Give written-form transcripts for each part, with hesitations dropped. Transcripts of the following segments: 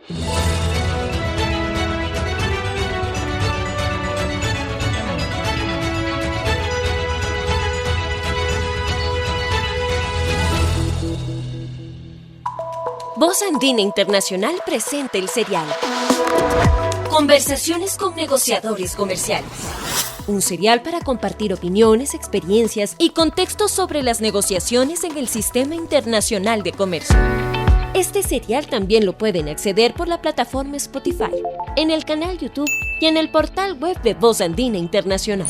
Voz Andina Internacional presenta el serial Conversaciones con negociadores comerciales. Un serial para compartir opiniones, experiencias y contextos sobre las negociaciones en el sistema internacional de comercio. Este serial también lo pueden acceder por la plataforma Spotify, en el canal YouTube y en el portal web de Voz Andina Internacional.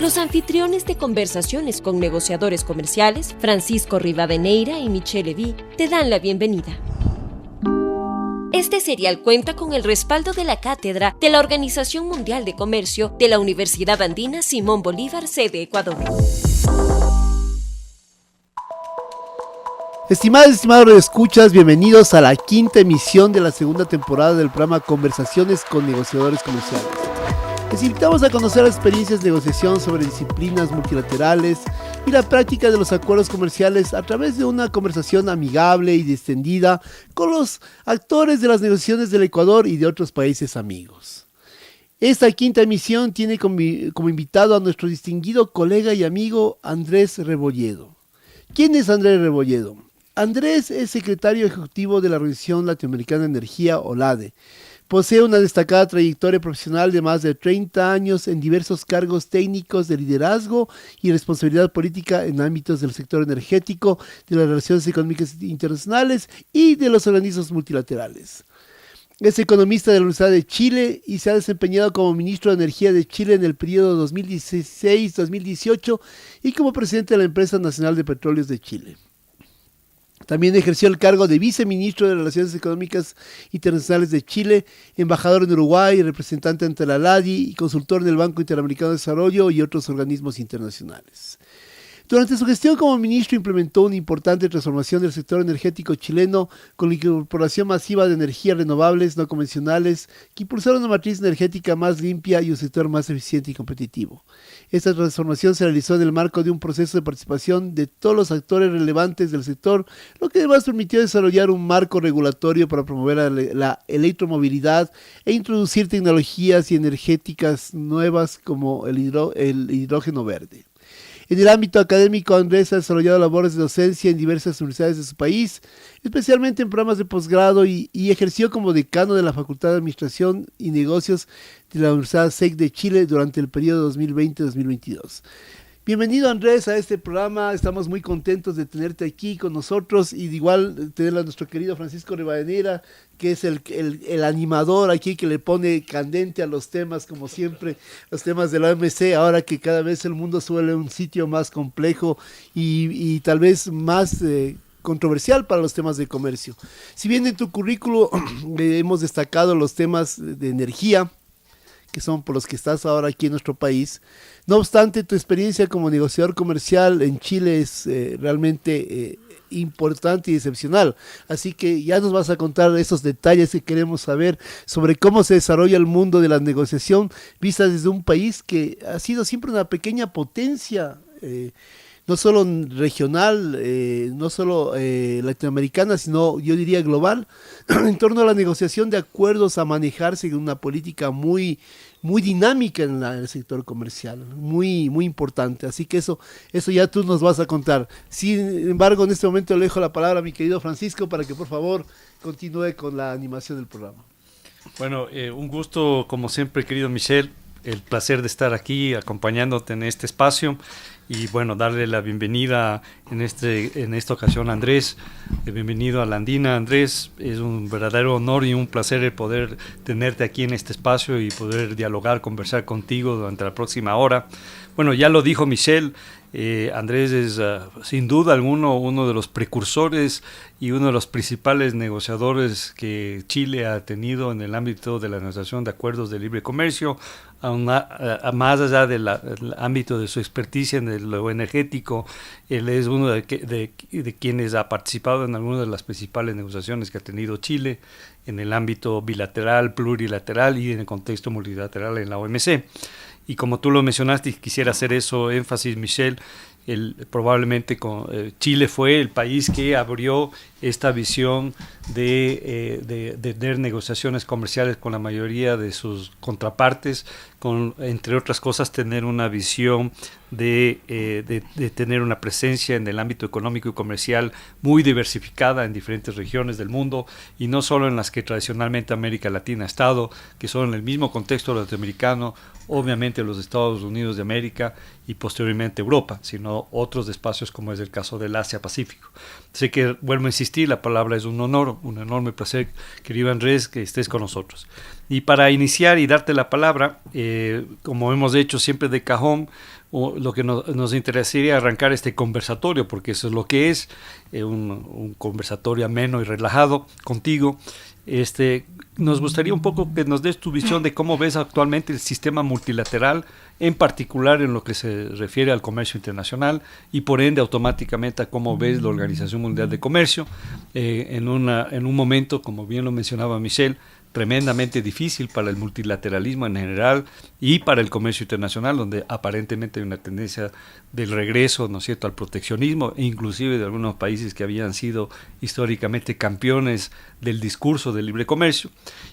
Los anfitriones de Conversaciones con negociadores comerciales, Francisco Rivadeneira y Michelle Levy, te dan la bienvenida. Este serial cuenta con el respaldo de la Cátedra de la Organización Mundial de Comercio de la Universidad Andina Simón Bolívar, sede Ecuador. Estimados escuchas, bienvenidos a la quinta emisión de la segunda temporada del programa Conversaciones con negociadores comerciales. Les invitamos a conocer las experiencias de negociación sobre disciplinas multilaterales y la práctica de los acuerdos comerciales a través de una conversación amigable y distendida con los actores de las negociaciones del Ecuador y de otros países amigos. Esta quinta emisión tiene como invitado a nuestro distinguido colega y amigo Andrés Rebolledo. ¿Quién es Andrés Rebolledo? Andrés es secretario ejecutivo de la Organización Latinoamericana de Energía, OLADE. Posee una destacada trayectoria profesional de más de 30 años en diversos cargos técnicos de liderazgo y responsabilidad política en ámbitos del sector energético, de las relaciones económicas internacionales y de los organismos multilaterales. Es economista de la Universidad de Chile y se ha desempeñado como ministro de Energía de Chile en el periodo 2016-2018 y como presidente de la Empresa Nacional de Petróleos de Chile. También ejerció el cargo de viceministro de Relaciones Económicas Internacionales de Chile, embajador en Uruguay, representante ante la LADI y consultor en el Banco Interamericano de Desarrollo y otros organismos internacionales. Durante su gestión como ministro implementó una importante transformación del sector energético chileno con la incorporación masiva de energías renovables no convencionales que impulsaron una matriz energética más limpia y un sector más eficiente y competitivo. Esta transformación se realizó en el marco de un proceso de participación de todos los actores relevantes del sector, lo que además permitió desarrollar un marco regulatorio para promover la electromovilidad e introducir tecnologías y energéticas nuevas como el hidrógeno verde. En el ámbito académico, Andrés ha desarrollado labores de docencia en diversas universidades de su país, especialmente en programas de posgrado y ejerció como decano de la Facultad de Administración y Negocios de la Universidad SEC de Chile durante el periodo 2020-2022. Bienvenido, Andrés, a este programa. Estamos muy contentos de tenerte aquí con nosotros y de igual tener a nuestro querido Francisco Rivadeneira, que es el animador aquí que le pone candente a los temas, como siempre, los temas de la OMC, ahora que cada vez el mundo suele un sitio más complejo y tal vez más controversial para los temas de comercio. Si bien en tu currículo hemos destacado los temas de energía, que son por los que estás ahora aquí en nuestro país. No obstante, tu experiencia como negociador comercial en Chile es realmente importante y excepcional. Así que ya nos vas a contar esos detalles que queremos saber sobre cómo se desarrolla el mundo de la negociación vista desde un país que ha sido siempre una pequeña potencia, no solo regional, no solo latinoamericana, sino yo diría global, en torno a la negociación de acuerdos a manejarse en una política muy dinámica en el sector comercial, muy importante. Así que eso ya tú nos vas a contar. Sin embargo, en este momento le dejo la palabra a mi querido Francisco para que por favor continúe con la animación del programa. Bueno, un gusto como siempre, querido Michel, el placer de estar aquí acompañándote en este espacio. Y bueno, darle la bienvenida en esta ocasión a Andrés. Bienvenido a la Andina, Andrés. Es un verdadero honor y un placer el poder tenerte aquí en este espacio y poder dialogar, conversar contigo durante la próxima hora. Bueno, ya lo dijo Michel, Andrés es sin duda alguno uno de los precursores y uno de los principales negociadores que Chile ha tenido en el ámbito de la negociación de acuerdos de libre comercio, más allá del ámbito de su experticia en lo energético. Él es uno de quienes ha participado en algunas de las principales negociaciones que ha tenido Chile en el ámbito bilateral, plurilateral y en el contexto multilateral en la OMC. Y como tú lo mencionaste, y quisiera hacer eso énfasis, Michel, probablemente Chile fue el país que abrió esta visión de tener negociaciones comerciales con la mayoría de sus contrapartes, entre otras cosas tener una visión de tener una presencia en el ámbito económico y comercial muy diversificada en diferentes regiones del mundo, y no solo en las que tradicionalmente América Latina ha estado, que son en el mismo contexto latinoamericano, obviamente los Estados Unidos de América y posteriormente Europa, sino otros espacios como es el caso del Asia-Pacífico. Sé que, vuelvo a insistir, la palabra es un honor, un enorme placer, querido Andrés, que estés con nosotros. Y para iniciar y darte la palabra, como hemos hecho siempre de cajón, lo que nos interesaría arrancar este conversatorio, porque eso es lo que es, un conversatorio ameno y relajado contigo. Nos gustaría un poco que nos des tu visión de cómo ves actualmente el sistema multilateral, en particular en lo que se refiere al comercio internacional, y por ende automáticamente a cómo ves la Organización Mundial de Comercio en un momento, como bien lo mencionaba Michel, tremendamente difícil para el multilateralismo en general y para el comercio internacional, donde aparentemente hay una tendencia del regreso, ¿no es cierto?, al proteccionismo, e inclusive de algunos países que habían sido históricamente campeones del discurso del libre comercio.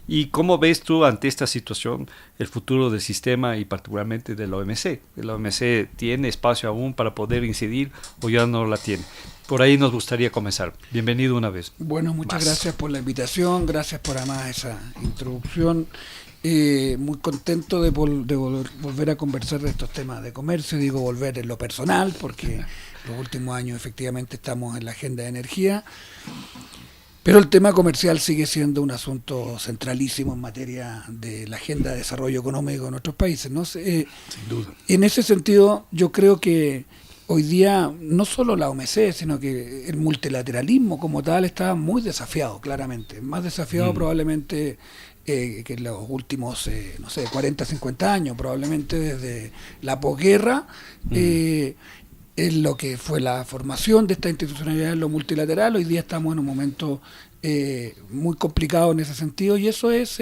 ¿Y cómo ves tú ante esta situación el futuro del sistema y particularmente de la OMC? ¿La OMC tiene espacio aún para poder incidir o ya no la tiene? Por ahí nos gustaría comenzar. Bienvenido una vez. Bueno, muchas gracias por la invitación, gracias por además esa introducción. Muy contento de volver a conversar de estos temas de comercio. Digo volver en lo personal, porque los últimos años efectivamente estamos en la agenda de energía. Pero el tema comercial sigue siendo un asunto centralísimo en materia de la agenda de desarrollo económico de nuestros países, ¿no? Sin duda. En ese sentido, yo creo que hoy día no solo la OMC, sino que el multilateralismo como tal está muy desafiado, claramente. Más desafiado probablemente que en los últimos, 40, 50 años, probablemente desde la posguerra, en lo que fue la formación de esta institucionalidad en lo multilateral. Hoy día estamos en un momento muy complicado en ese sentido, y eso es,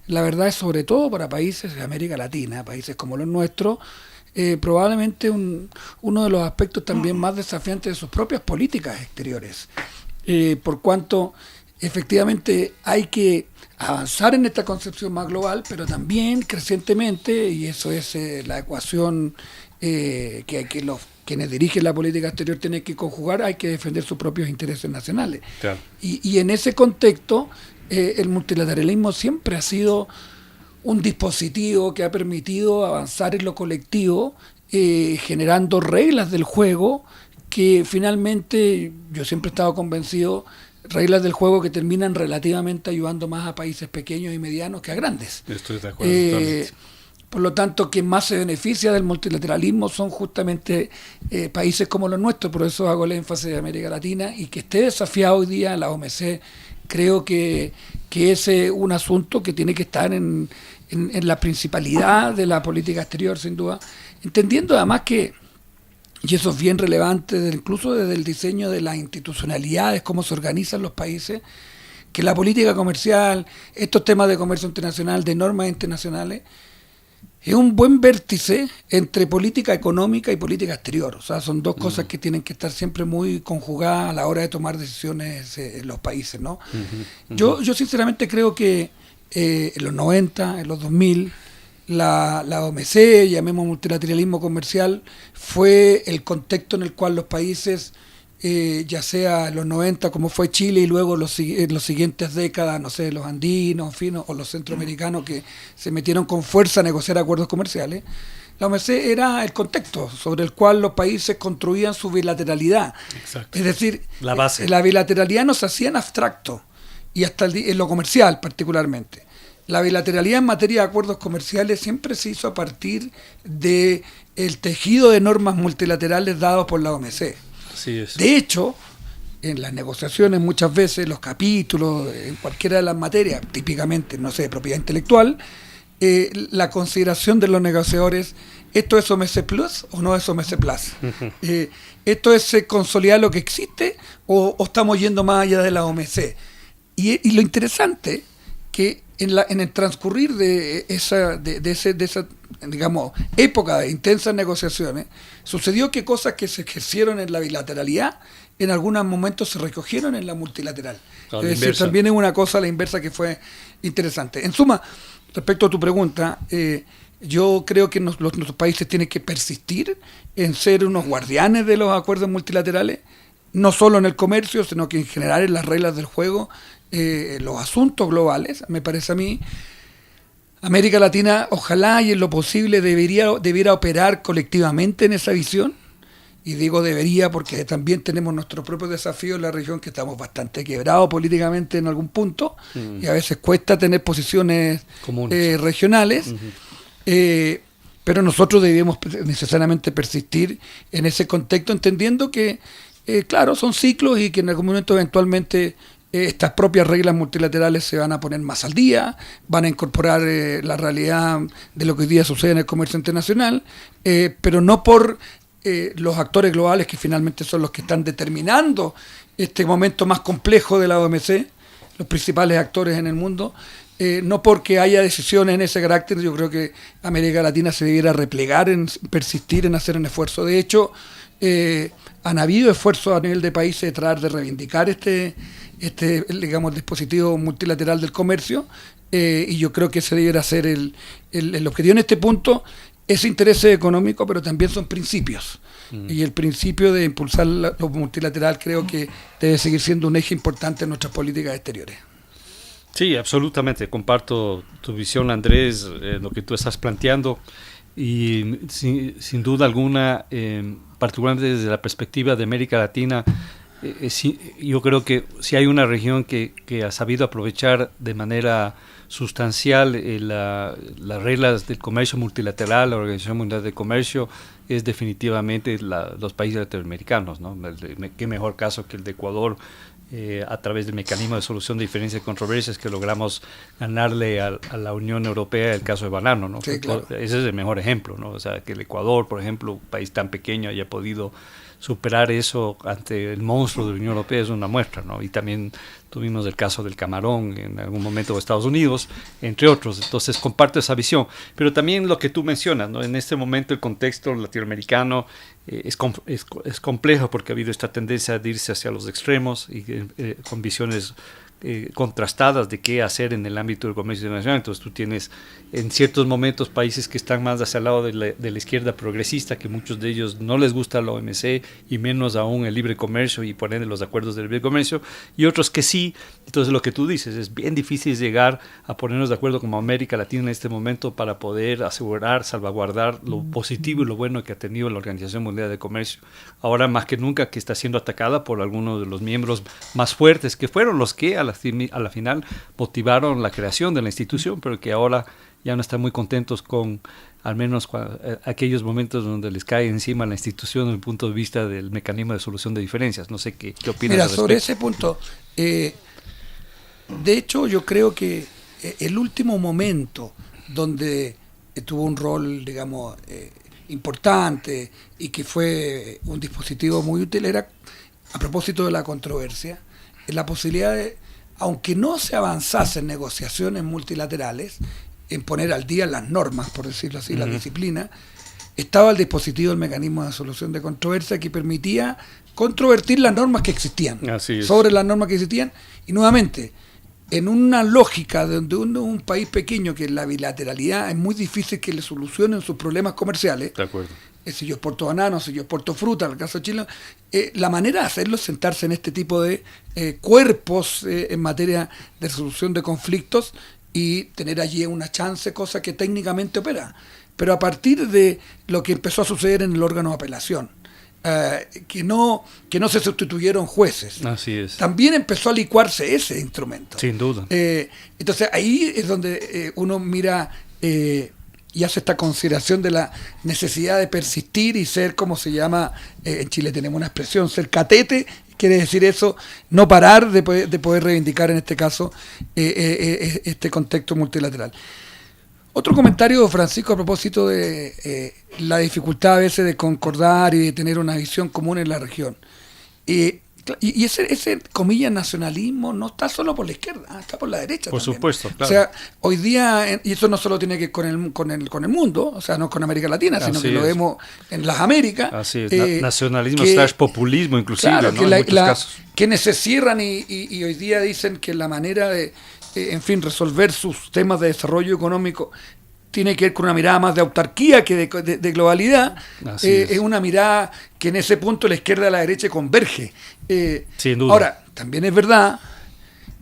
la verdad, es sobre todo para países de América Latina, países como los nuestros, probablemente uno de los aspectos también más desafiantes de sus propias políticas exteriores, por cuanto efectivamente hay que avanzar en esta concepción más global, pero también crecientemente, y eso es la ecuación que quienes dirigen la política exterior tienen que conjugar, hay que defender sus propios intereses nacionales. Claro. Y en ese contexto, el multilateralismo siempre ha sido un dispositivo que ha permitido avanzar en lo colectivo, generando reglas del juego que finalmente, yo siempre he estado convencido, reglas del juego que terminan relativamente ayudando más a países pequeños y medianos que a grandes. Estoy de acuerdo totalmente. Por lo tanto, quien más se beneficia del multilateralismo son justamente países como los nuestros, por eso hago el énfasis de América Latina, y que esté desafiado hoy día la OMC, creo que es un asunto que tiene que estar en la principalidad de la política exterior, sin duda, entendiendo además que, y eso es bien relevante, incluso desde el diseño de las institucionalidades, cómo se organizan los países, que la política comercial, estos temas de comercio internacional, de normas internacionales, es un buen vértice entre política económica y política exterior. O sea, son dos cosas que tienen que estar siempre muy conjugadas a la hora de tomar decisiones en los países, ¿no? Yo sinceramente creo que en los 90, en los 2000, la OMC, llamemos multilateralismo comercial, fue el contexto en el cual los países, ya sea en los 90 como fue Chile, y luego en los siguientes décadas, no sé, los andinos, en fin, o los centroamericanos que se metieron con fuerza a negociar acuerdos comerciales. La OMC era el contexto sobre el cual los países construían su bilateralidad. Exacto. Es decir, la base. La bilateralidad no se hacía en abstracto, y hasta en lo comercial particularmente. La bilateralidad en materia de acuerdos comerciales siempre se hizo a partir de el tejido de normas multilaterales dados por la OMC. Así es. De hecho, en las negociaciones muchas veces, los capítulos, en cualquiera de las materias, típicamente, no sé, de propiedad intelectual, la consideración de los negociadores, ¿esto es OMC Plus o no es OMC Plus? ¿Esto es consolidar lo que existe o estamos yendo más allá de la OMC? Y lo interesante que en el transcurrir de esa digamos, época de intensas negociaciones, sucedió que cosas que se ejercieron en la bilateralidad, en algunos momentos se recogieron en la multilateral. Es decir, también es una cosa a la inversa que fue interesante. En suma, respecto a tu pregunta, yo creo que nuestros países tienen que persistir en ser unos guardianes de los acuerdos multilaterales, no solo en el comercio, sino que en general en las reglas del juego, los asuntos globales, me parece a mí. América Latina, ojalá y en lo posible debiera operar colectivamente en esa visión, y digo debería porque también tenemos nuestros propios desafíos en la región, que estamos bastante quebrados políticamente en algún punto, y a veces cuesta tener posiciones regionales, pero nosotros debemos necesariamente persistir en ese contexto, entendiendo que, claro, son ciclos y que en algún momento eventualmente estas propias reglas multilaterales se van a poner más al día, van a incorporar la realidad de lo que hoy día sucede en el comercio internacional, pero no por los actores globales que finalmente son los que están determinando este momento más complejo de la OMC, los principales actores en el mundo, no porque haya decisiones en ese carácter. Yo creo que América Latina se debiera replegar en persistir en hacer un esfuerzo. De hecho, han habido esfuerzos a nivel de países de tratar de reivindicar este digamos, dispositivo multilateral del comercio, y yo creo que ese debiera ser el objetivo en este punto. Es interés económico, pero también son principios. Y el principio de impulsar lo multilateral creo que debe seguir siendo un eje importante en nuestras políticas exteriores. Sí, absolutamente. Comparto tu visión, Andrés, lo que tú estás planteando. Y sin duda alguna, particularmente desde la perspectiva de América Latina, yo creo que si hay una región que ha sabido aprovechar de manera sustancial las reglas del comercio multilateral, la Organización Mundial de Comercio, es definitivamente los países latinoamericanos, ¿no? Qué mejor caso que el de Ecuador, a través del mecanismo de solución de diferencias y controversias, que logramos ganarle a la Unión Europea el caso de banano, ¿no? Sí, claro. Ese es el mejor ejemplo, ¿no? O sea, que el Ecuador, por ejemplo, un país tan pequeño, haya podido superar eso ante el monstruo de la Unión Europea es una muestra, ¿no? Y también tuvimos el caso del camarón en algún momento de Estados Unidos, entre otros. Entonces comparto esa visión, pero también lo que tú mencionas, ¿no? En este momento el contexto latinoamericano es complejo, porque ha habido esta tendencia de irse hacia los extremos y con visiones contrastadas de qué hacer en el ámbito del comercio internacional. Entonces tú tienes en ciertos momentos países que están más hacia el lado de la izquierda progresista, que muchos de ellos no les gusta la OMC y menos aún el libre comercio y poner los acuerdos del libre comercio, y otros que sí. Entonces lo que tú dices, es bien difícil llegar a ponernos de acuerdo como América Latina en este momento para poder asegurar, salvaguardar lo positivo y lo bueno que ha tenido la Organización Mundial de Comercio. Ahora más que nunca que está siendo atacada por algunos de los miembros más fuertes, que fueron los que a la final motivaron la creación de la institución, pero que ahora ya no están muy contentos con al menos aquellos momentos donde les cae encima la institución desde el punto de vista del mecanismo de solución de diferencias. No sé qué opinas. Mira, sobre ese punto, de hecho yo creo que el último momento donde tuvo un rol, digamos, importante y que fue un dispositivo muy útil era, a propósito de la controversia, la posibilidad de, aunque no se avanzase en negociaciones multilaterales, en poner al día las normas, por decirlo así, la disciplina, estaba el dispositivo del mecanismo de solución de controversia, que permitía controvertir las normas que existían, sobre las normas que existían, y nuevamente, en una lógica donde un país pequeño, que en la bilateralidad es muy difícil que le solucionen sus problemas comerciales. De acuerdo. Si yo exporto bananos, si yo exporto fruta, en el caso de Chile, la manera de hacerlo es sentarse en este tipo de cuerpos en materia de resolución de conflictos y tener allí una chance, cosa que técnicamente opera. Pero a partir de lo que empezó a suceder en el órgano de apelación, que no se sustituyeron jueces, así es, también empezó a licuarse ese instrumento. Sin duda. Entonces ahí es donde uno mira y hace esta consideración de la necesidad de persistir y ser, como se llama, en Chile tenemos una expresión, ser catete, quiere decir eso, no parar de poder reivindicar en este caso este contexto multilateral. Otro comentario, Francisco, a propósito de la dificultad a veces de concordar y de tener una visión común en la región. Y ese comillas nacionalismo no está solo por la izquierda, está por la derecha por también. supuesto, claro. O sea, hoy día, y eso no solo tiene que ver con el mundo, o sea, no con América Latina, sino Así que lo es. vemos en las Américas. Así es, nacionalismo / populismo inclusive, claro, ¿no? que En muchos casos. quienes se cierran y hoy día dicen que la manera de, en fin, resolver sus temas de desarrollo económico tiene que ver con una mirada más de autarquía que de globalidad. Es una mirada que en ese punto la izquierda y la derecha converge. Sin duda. Ahora, también es verdad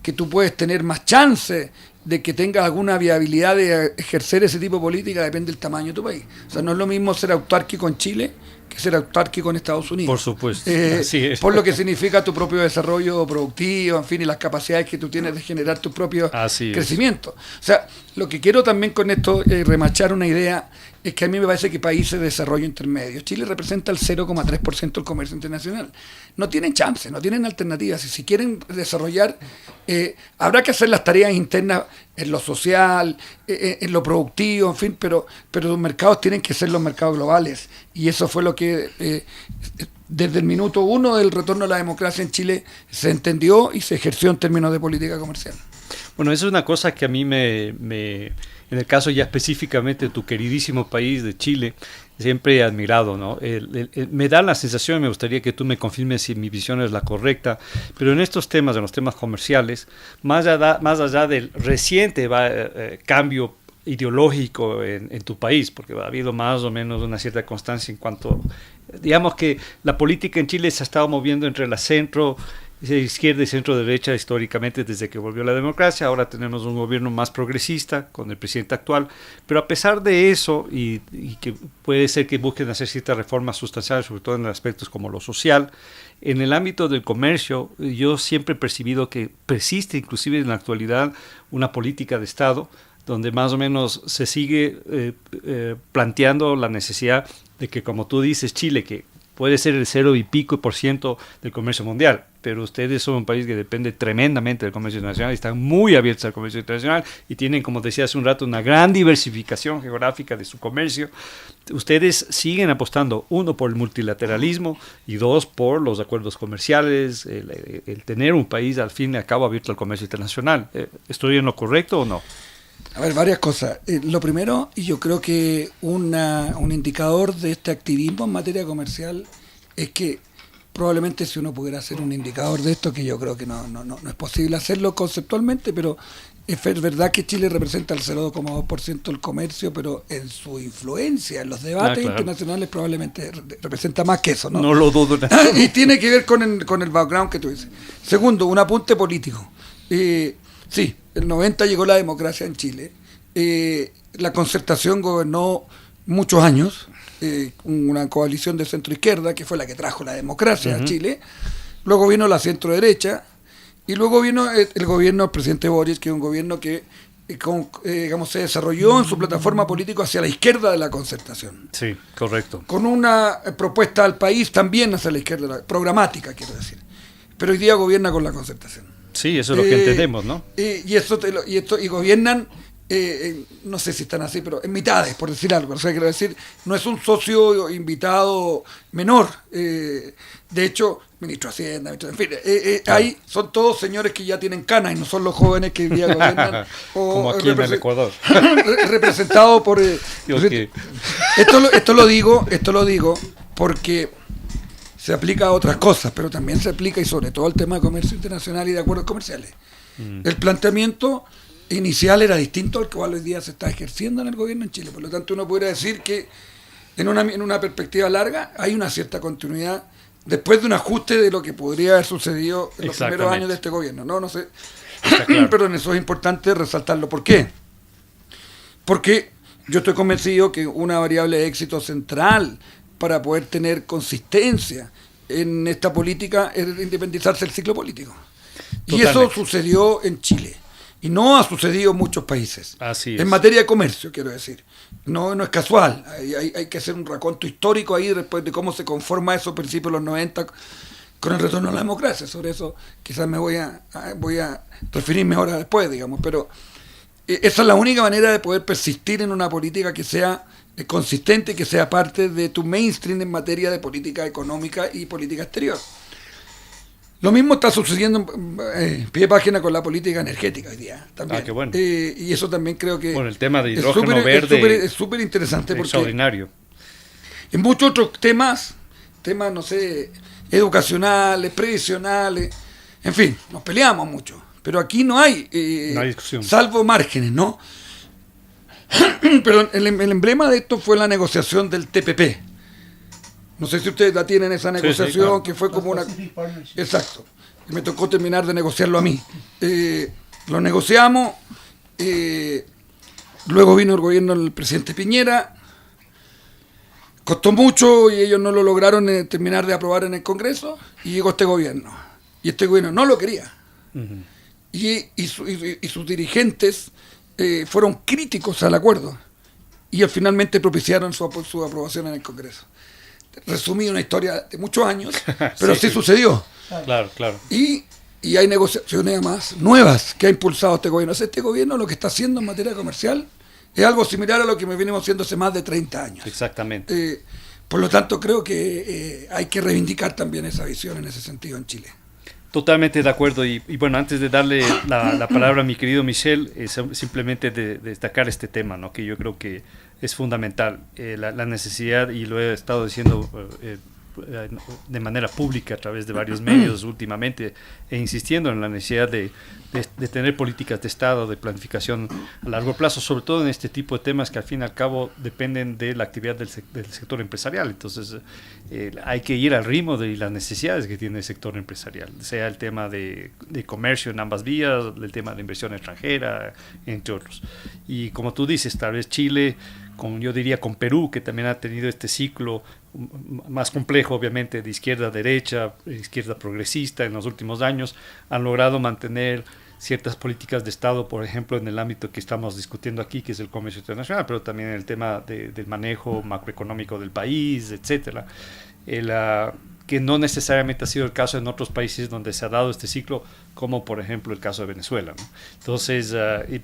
que tú puedes tener más chance de que tengas alguna viabilidad de ejercer ese tipo de política, depende del tamaño de tu país. O sea, no es lo mismo ser autárquico en Chile que ser autárquico en Estados Unidos. Por supuesto. Así es. Por lo que significa tu propio desarrollo productivo, en fin, y las capacidades que tú tienes de generar tu propio crecimiento. O sea, lo que quiero también con esto remachar una idea es que a mí me parece que países de desarrollo intermedio, Chile representa el 0,3% del comercio internacional. No tienen chance, no tienen alternativas. Y si quieren desarrollar, habrá que hacer las tareas internas en lo social, en lo productivo, en fin, pero los mercados tienen que ser los mercados globales. Y eso fue lo que desde el minuto 1 del retorno a la democracia en Chile se entendió y se ejerció en términos de política comercial. Bueno, eso es una cosa que a mí en el caso ya específicamente de tu queridísimo país de Chile, siempre he admirado, ¿no? Me da la sensación, y me gustaría que tú me confirmes si mi visión es la correcta, pero en estos temas, en los temas comerciales, más allá del reciente cambio ideológico en tu país, porque ha habido más o menos una cierta constancia en cuanto, digamos que la política en Chile se ha estado moviendo entre la izquierda y centro derecha históricamente desde que volvió la democracia. Ahora tenemos un gobierno más progresista con el presidente actual, pero a pesar de eso y que puede ser que busquen hacer ciertas reformas sustanciales, sobre todo en aspectos como lo social, en el ámbito del comercio yo siempre he percibido que persiste inclusive en la actualidad una política de Estado donde más o menos se sigue planteando la necesidad de que, como tú dices, Chile, que puede ser el 0 y pico % del comercio mundial, pero ustedes son un país que depende tremendamente del comercio internacional y están muy abiertos al comercio internacional y tienen, como decía hace un rato, una gran diversificación geográfica de su comercio. Ustedes siguen apostando, 1, por el multilateralismo y 2, por los acuerdos comerciales, el tener un país al fin y al cabo abierto al comercio internacional. ¿Estoy en lo correcto o no? A ver, varias cosas. Lo primero, y yo creo que un indicador de este activismo en materia comercial es que probablemente si uno pudiera hacer un indicador de esto, que yo creo que no es posible hacerlo conceptualmente, pero es verdad que Chile representa el 0,2% del comercio, pero en su influencia en los debates internacionales probablemente representa más que eso, ¿no? No lo dudo. Y tiene que ver con el background que tú dices. Segundo, un apunte político. Sí, el 90 llegó la democracia en Chile. La Concertación gobernó muchos años, una coalición de centro-izquierda que fue la que trajo la democracia a Chile. Luego vino la centro-derecha y luego vino el gobierno del presidente Boric, que es un gobierno que digamos, se desarrolló en su plataforma política hacia la izquierda de la Concertación. Sí, correcto. Con una propuesta al país también hacia la izquierda, programática, quiero decir. Pero hoy día gobierna con la Concertación. Sí, eso es lo que entendemos, ¿no? Y gobiernan, no sé si están así, pero en mitades, por decir algo. O sea, quiero decir, no es un socio invitado menor. De hecho, ministro de Hacienda, en fin, ahí son todos señores que ya tienen canas y no son los jóvenes que hoy día gobiernan. Como aquí en el Ecuador. Representados por... Esto lo digo porque se aplica a otras cosas, pero también se aplica y sobre todo al tema de comercio internacional y de acuerdos comerciales. El planteamiento inicial era distinto al cual hoy día se está ejerciendo en el gobierno en Chile. Por lo tanto, uno podría decir que en una perspectiva larga hay una cierta continuidad después de un ajuste de lo que podría haber sucedido en los primeros años de este gobierno. No sé. Claro. Pero en eso es importante resaltarlo. ¿Por qué? Porque yo estoy convencido que una variable de éxito central para poder tener consistencia en esta política es independizarse del ciclo político. Totalmente. Y eso sucedió en Chile. Y no ha sucedido en muchos países. Así es. En materia de comercio, quiero decir. No es casual. Hay que hacer un raconto histórico ahí después de cómo se conforma eso a principios de los 90 con el retorno a la democracia. Sobre eso quizás me voy a referirme ahora después, digamos. Pero esa es la única manera de poder persistir en una política que sea consistente y que sea parte de tu mainstream en materia de política económica y política exterior. Lo mismo está sucediendo pie de página con la política energética hoy día también. Qué bueno. Y eso también creo que Bueno, el tema de hidrógeno verde es súper interesante porque extraordinario. en muchos otros temas, no sé, educacionales, previsionales, en fin, nos peleamos mucho. Pero aquí no hay discusión. Salvo márgenes, ¿no? Pero el emblema de esto fue la negociación del TPP. No sé si ustedes la tienen, esa negociación, sí, claro. que fue como una... Exacto. Y me tocó terminar de negociarlo a mí. Lo negociamos, luego vino el gobierno del presidente Piñera, costó mucho y ellos no lo lograron terminar de aprobar en el Congreso, y llegó este gobierno. Y este gobierno no lo quería. Uh-huh. Y sus dirigentes fueron críticos al acuerdo y finalmente propiciaron su aprobación en el Congreso. Resumí una historia de muchos años, pero sí sucedió. Claro. Y hay negociaciones además nuevas que ha impulsado este gobierno. Este gobierno lo que está haciendo en materia comercial es algo similar a lo que venimos haciendo hace más de 30 años. Exactamente. Por lo tanto, creo que hay que reivindicar también esa visión en ese sentido en Chile. Totalmente de acuerdo. Y bueno, antes de darle la palabra a mi querido Michel, simplemente de destacar este tema, ¿no? Que yo creo que es fundamental, la necesidad, y lo he estado diciendo de manera pública a través de varios medios últimamente, e insistiendo en la necesidad de tener políticas de Estado, de planificación a largo plazo, sobre todo en este tipo de temas que al fin y al cabo dependen de la actividad del sector empresarial. Entonces hay que ir al ritmo de las necesidades que tiene el sector empresarial, sea el tema de comercio en ambas vías, el tema de inversión extranjera, entre otros. Y como tú dices, tal vez Chile, yo diría con Perú, que también ha tenido este ciclo más complejo, obviamente, de izquierda a derecha, izquierda progresista en los últimos años, han logrado mantener ciertas políticas de Estado, por ejemplo, en el ámbito que estamos discutiendo aquí, que es el comercio internacional, pero también en el tema del manejo macroeconómico del país, etcétera. Que no necesariamente ha sido el caso en otros países donde se ha dado este ciclo, como por ejemplo el caso de Venezuela, ¿no? Entonces,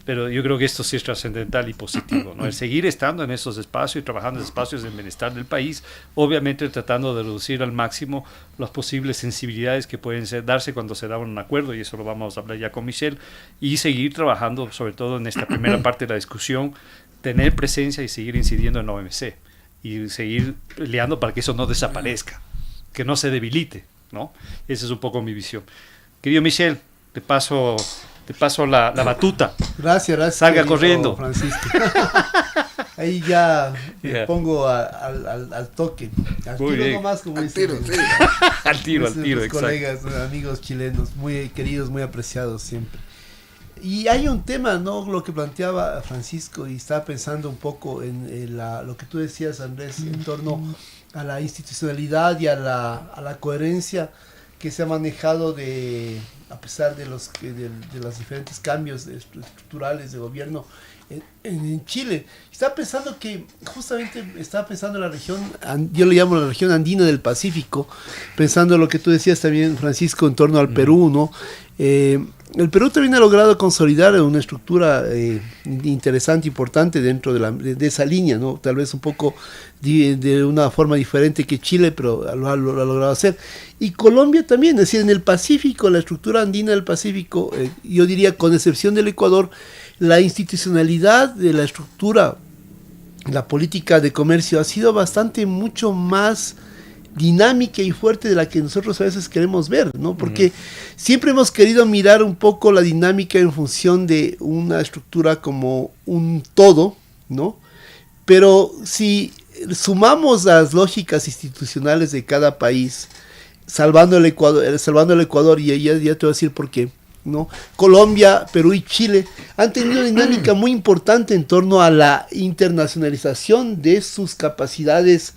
pero yo creo que esto sí es trascendental y positivo, ¿no? El seguir estando en esos espacios y trabajando en espacios del bienestar del país, obviamente tratando de reducir al máximo las posibles sensibilidades que pueden darse cuando se da un acuerdo, y eso lo vamos a hablar ya con Michel, y seguir trabajando sobre todo en esta primera parte de la discusión, tener presencia y seguir incidiendo en la OMC y seguir peleando para que eso no desaparezca, que no se debilite, ¿no? Esa es un poco mi visión. Querido Michel, te paso la batuta. Gracias. Salga corriendo. Francisco. Ahí ya me pongo al toque. Al tiro nomás, como dicen. Al tiro, exacto. Colegas, amigos chilenos, muy queridos, muy apreciados siempre. Y hay un tema, ¿no? Lo que planteaba Francisco, y estaba pensando un poco en lo que tú decías, Andrés, en torno a la institucionalidad y a la coherencia que se ha manejado a pesar de los diferentes cambios estructurales de gobierno en Chile. Estaba pensando en la región, yo le llamo la región andina del Pacífico, pensando en lo que tú decías también, Francisco, en torno al Perú, ¿no? El Perú también ha logrado consolidar una estructura interesante, importante dentro de esa línea, ¿no? Tal vez un poco de una forma diferente que Chile, pero lo ha logrado hacer. Y Colombia también, es decir, en el Pacífico, la estructura andina del Pacífico, yo diría, con excepción del Ecuador, la institucionalidad de la estructura, la política de comercio ha sido mucho más dinámica y fuerte de la que nosotros a veces queremos ver, ¿no? Porque siempre hemos querido mirar un poco la dinámica en función de una estructura como un todo, ¿no? Pero si sumamos las lógicas institucionales de cada país, salvando el Ecuador, y ya te voy a decir por qué, ¿no? Colombia, Perú y Chile han tenido una dinámica muy importante en torno a la internacionalización de sus capacidades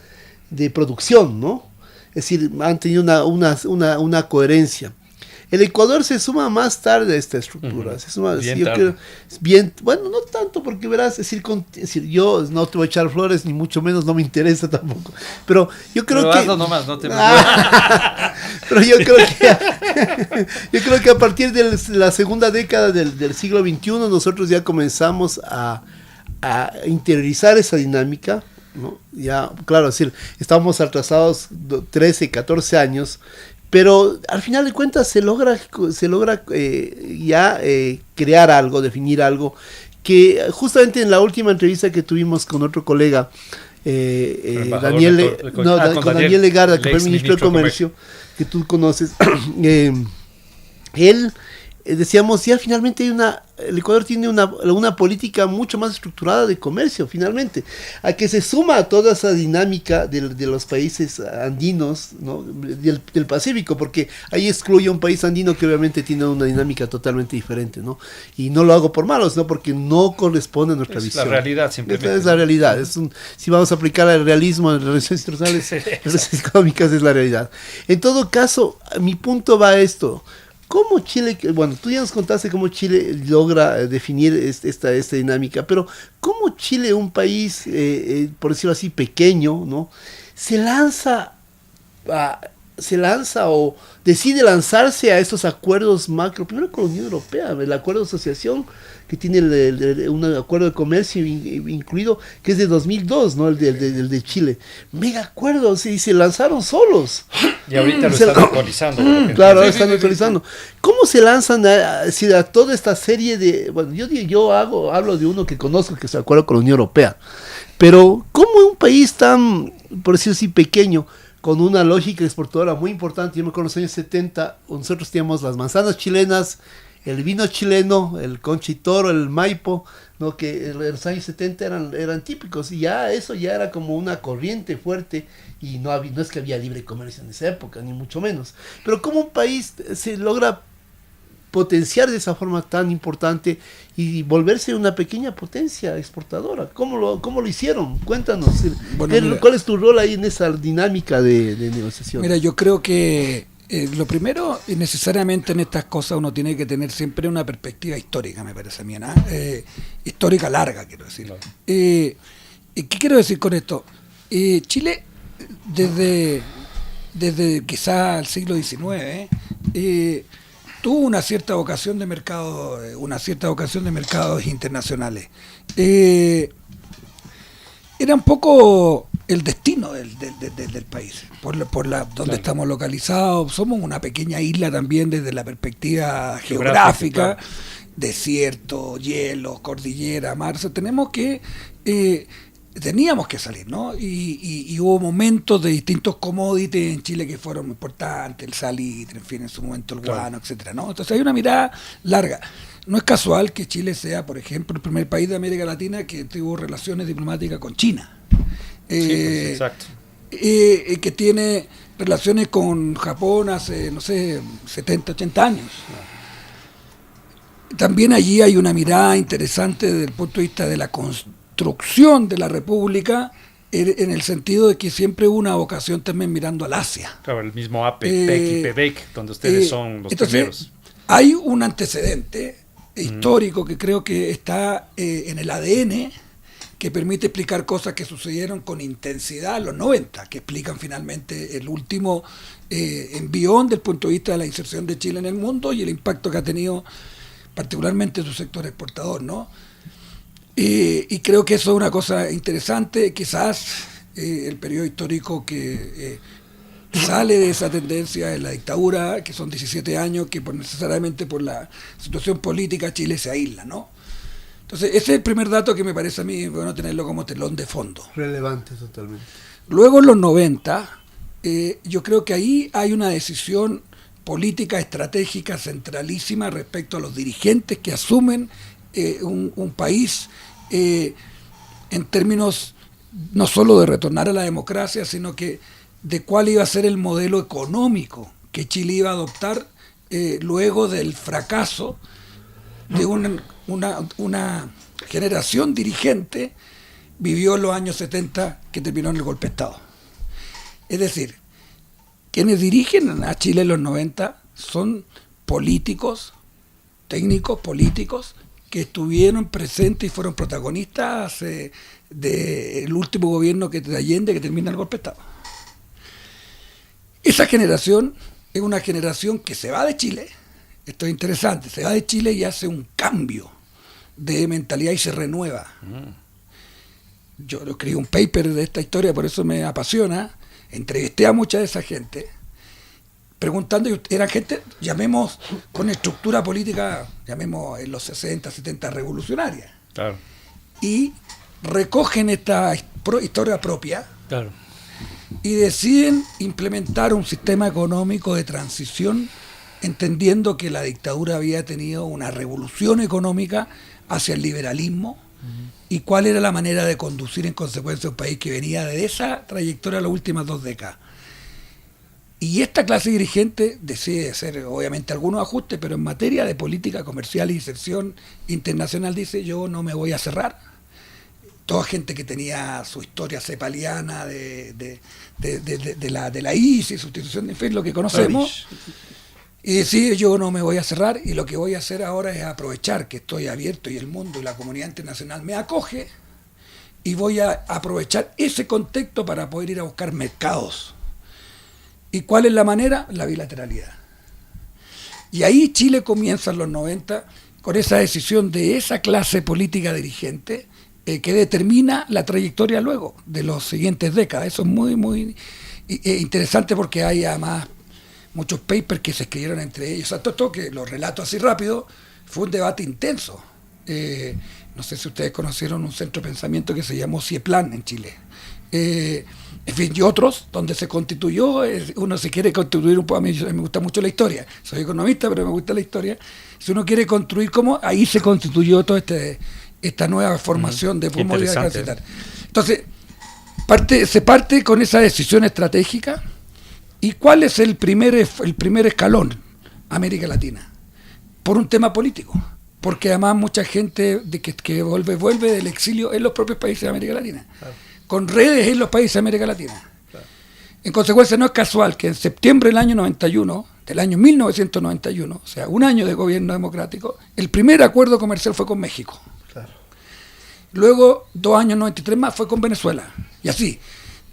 de producción, ¿no? Es decir, han tenido una coherencia. El Ecuador se suma más tarde a esta estructura. Se suma, bueno, no tanto, porque verás, es decir, yo no te voy a echar flores, ni mucho menos, no me interesa tampoco. Pero yo creo que... nomás, no te pero yo creo que a partir de la segunda década del siglo XXI, nosotros ya comenzamos a interiorizar esa dinámica, ¿no? Ya, claro, es decir, estamos atrasados 13, 14 años, pero al final de cuentas se logra crear algo, definir algo, que justamente en la última entrevista que tuvimos con otro colega, Daniel Legarda, que fue el ministro de Comercio, que tú conoces, él decíamos, ya finalmente el Ecuador tiene una política mucho más estructurada de comercio, finalmente, a que se suma a toda esa dinámica de los países andinos, ¿no? del Pacífico, porque ahí excluye un país andino que obviamente tiene una dinámica totalmente diferente, ¿no? Y no lo hago por malos, ¿no? Porque no corresponde a nuestra visión. Es la realidad, simplemente. Esta es la realidad. Si vamos a aplicar el realismo en las relaciones internacionales, relaciones económicas, es la realidad. En todo caso, mi punto va a esto. ¿Cómo Chile, bueno, tú ya nos contaste cómo Chile logra definir esta dinámica, pero cómo Chile, un país, por decirlo así, pequeño, ¿no? se lanza o decide lanzarse a estos acuerdos macro, primero con la Unión Europea, el acuerdo de asociación que tiene un acuerdo de comercio incluido, que es de 2002, ¿no? el de Chile. Mega acuerdos, y se lanzaron solos. Y ahorita lo están actualizando. Claro, están actualizando. ¿Cómo se lanzan a toda esta serie de... Bueno, yo hablo de uno que conozco, que se acuerda con la Unión Europea. Pero, ¿cómo un país tan, por decirlo así, pequeño, con una lógica exportadora muy importante? Yo me acuerdo en los años 70, nosotros teníamos las manzanas chilenas, el vino chileno, el conchitoro, el maipo, ¿no? Que en los años 70 eran típicos, y eso ya era como una corriente fuerte, y no es que había libre comercio en esa época, ni mucho menos. Pero ¿cómo un país se logra potenciar de esa forma tan importante y volverse una pequeña potencia exportadora? ¿Cómo lo hicieron? Cuéntanos. Bueno, ¿cuál es tu rol ahí en esa dinámica de negociación? Mira, yo creo que lo primero, necesariamente en estas cosas uno tiene que tener siempre una perspectiva histórica, me parece a mí, ¿no? Histórica larga, quiero decir. Claro. ¿Qué quiero decir con esto? Chile, desde quizá el siglo XIX, tuvo una cierta vocación de mercados internacionales. Era un poco el destino del país, donde estamos localizados. Somos una pequeña isla también desde la perspectiva geográfica, claro. Desierto, hielo, cordillera, mar. O sea, teníamos que salir, ¿no? Y hubo momentos de distintos commodities en Chile que fueron muy importantes, el salitre, en fin, en su momento el guano, etcétera, ¿no? Entonces hay una mirada larga. No es casual que Chile sea, por ejemplo, el primer país de América Latina que tuvo relaciones diplomáticas con China. Exacto. Que tiene relaciones con Japón hace, 70, 80 años. También allí hay una mirada interesante desde el punto de vista de la construcción de la República, en el sentido de que siempre hubo una vocación también mirando al Asia. Claro, el mismo APEC y PEBEC, donde ustedes son los primeros. Hay un antecedente histórico que creo que está en el ADN, que permite explicar cosas que sucedieron con intensidad en los 90, que explican finalmente el último envión del punto de vista de la inserción de Chile en el mundo y el impacto que ha tenido particularmente su sector exportador, ¿no? Y creo que eso es una cosa interesante. Quizás el periodo histórico que sale de esa tendencia de la dictadura, que son 17 años, que necesariamente por la situación política Chile se aísla, ¿no? Entonces, ese es el primer dato que me parece a mí bueno tenerlo como telón de fondo. Relevante totalmente. Luego en los 90, yo creo que ahí hay una decisión política estratégica centralísima respecto a los dirigentes que asumen un país en términos no solo de retornar a la democracia, sino que de cuál iba a ser el modelo económico que Chile iba a adoptar luego del fracaso de una generación dirigente vivió en los años 70 que terminó en el golpe de Estado. Es decir, quienes dirigen a Chile en los 90 son políticos, técnicos políticos, que estuvieron presentes y fueron protagonistas del último gobierno de Allende, que termina el golpe de Estado. Esa generación es una generación que se va de Chile, esto es interesante, se va de Chile y hace un cambio de mentalidad y se renueva. Yo escribí un paper de esta historia, por eso me apasiona. Entrevisté a mucha de esa gente preguntando, y eran gente, llamemos con estructura política, llamemos en los 60, 70 revolucionaria. Claro. Y recogen esta historia propia Claro. y deciden implementar un sistema económico de transición, entendiendo que la dictadura había tenido una revolución económica hacia el liberalismo y cuál era la manera de conducir en consecuencia un país que venía de esa trayectoria las últimas 2 décadas. Y esta clase dirigente decide hacer, obviamente, algunos ajustes, pero en materia de política comercial y inserción internacional dice: yo no me voy a cerrar. Toda gente que tenía su historia cepaliana de la ISIS, sustitución de fe, lo que conocemos, y decide: yo no me voy a cerrar, y lo que voy a hacer ahora es aprovechar que estoy abierto y el mundo y la comunidad internacional me acoge, y voy a aprovechar ese contexto para poder ir a buscar mercados. ¿Y cuál es la manera? La bilateralidad. Y ahí Chile comienza en los 90 con esa decisión de esa clase política dirigente que determina la trayectoria luego de las siguientes décadas. Eso es muy, muy interesante, porque hay además muchos papers que se escribieron entre ellos. O sea, todo que lo relato así rápido, fue un debate intenso. No sé si ustedes conocieron un centro de pensamiento que se llamó CIEPLAN en Chile. En fin, y otros, donde se constituyó, uno se quiere constituir un poco, a mí me gusta mucho la historia, soy economista, pero me gusta la historia. Si uno quiere construir cómo, ahí se constituyó toda esta nueva formación de modalidad de transitar. Entonces, se parte con esa decisión estratégica. ¿Y cuál es el primer escalón? América Latina. Por un tema político. Porque además mucha gente que vuelve del exilio en los propios países de América Latina. Claro. Con redes en los países de América Latina. Claro. En consecuencia, no es casual que en septiembre del año 91, del año 1991, o sea, un año de gobierno democrático, el primer acuerdo comercial fue con México. Claro. Luego, 2 años, 93 más, fue con Venezuela. Y así,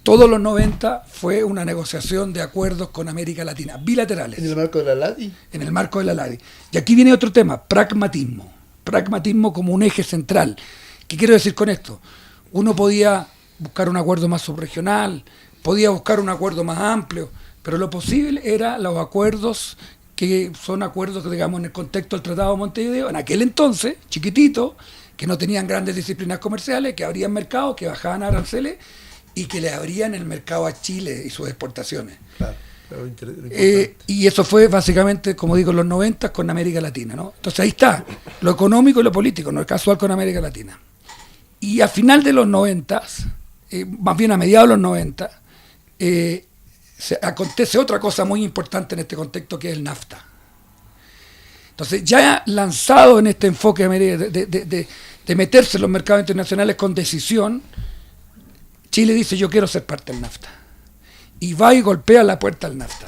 todos los 90 fue una negociación de acuerdos con América Latina, bilaterales. ¿En el marco de la LADI? En el marco de la LADI. Y aquí viene otro tema, pragmatismo. Pragmatismo como un eje central. ¿Qué quiero decir con esto? Uno podía buscar un acuerdo más subregional, podía buscar un acuerdo más amplio, pero lo posible eran los acuerdos que son acuerdos, digamos, en el contexto del Tratado de Montevideo, en aquel entonces, chiquitito, que no tenían grandes disciplinas comerciales, que abrían mercados, que bajaban aranceles y que le abrían el mercado a Chile y sus exportaciones. Claro, y eso fue básicamente, como digo, en los 90 con América Latina, ¿no? Entonces ahí está, lo económico y lo político, no es casual con América Latina. Y a final de los 90, más bien a mediados de los 90, acontece otra cosa muy importante en este contexto, que es el NAFTA. Entonces, ya lanzado en este enfoque de meterse en los mercados internacionales con decisión, Chile dice: yo quiero ser parte del NAFTA. Y va y golpea la puerta al NAFTA.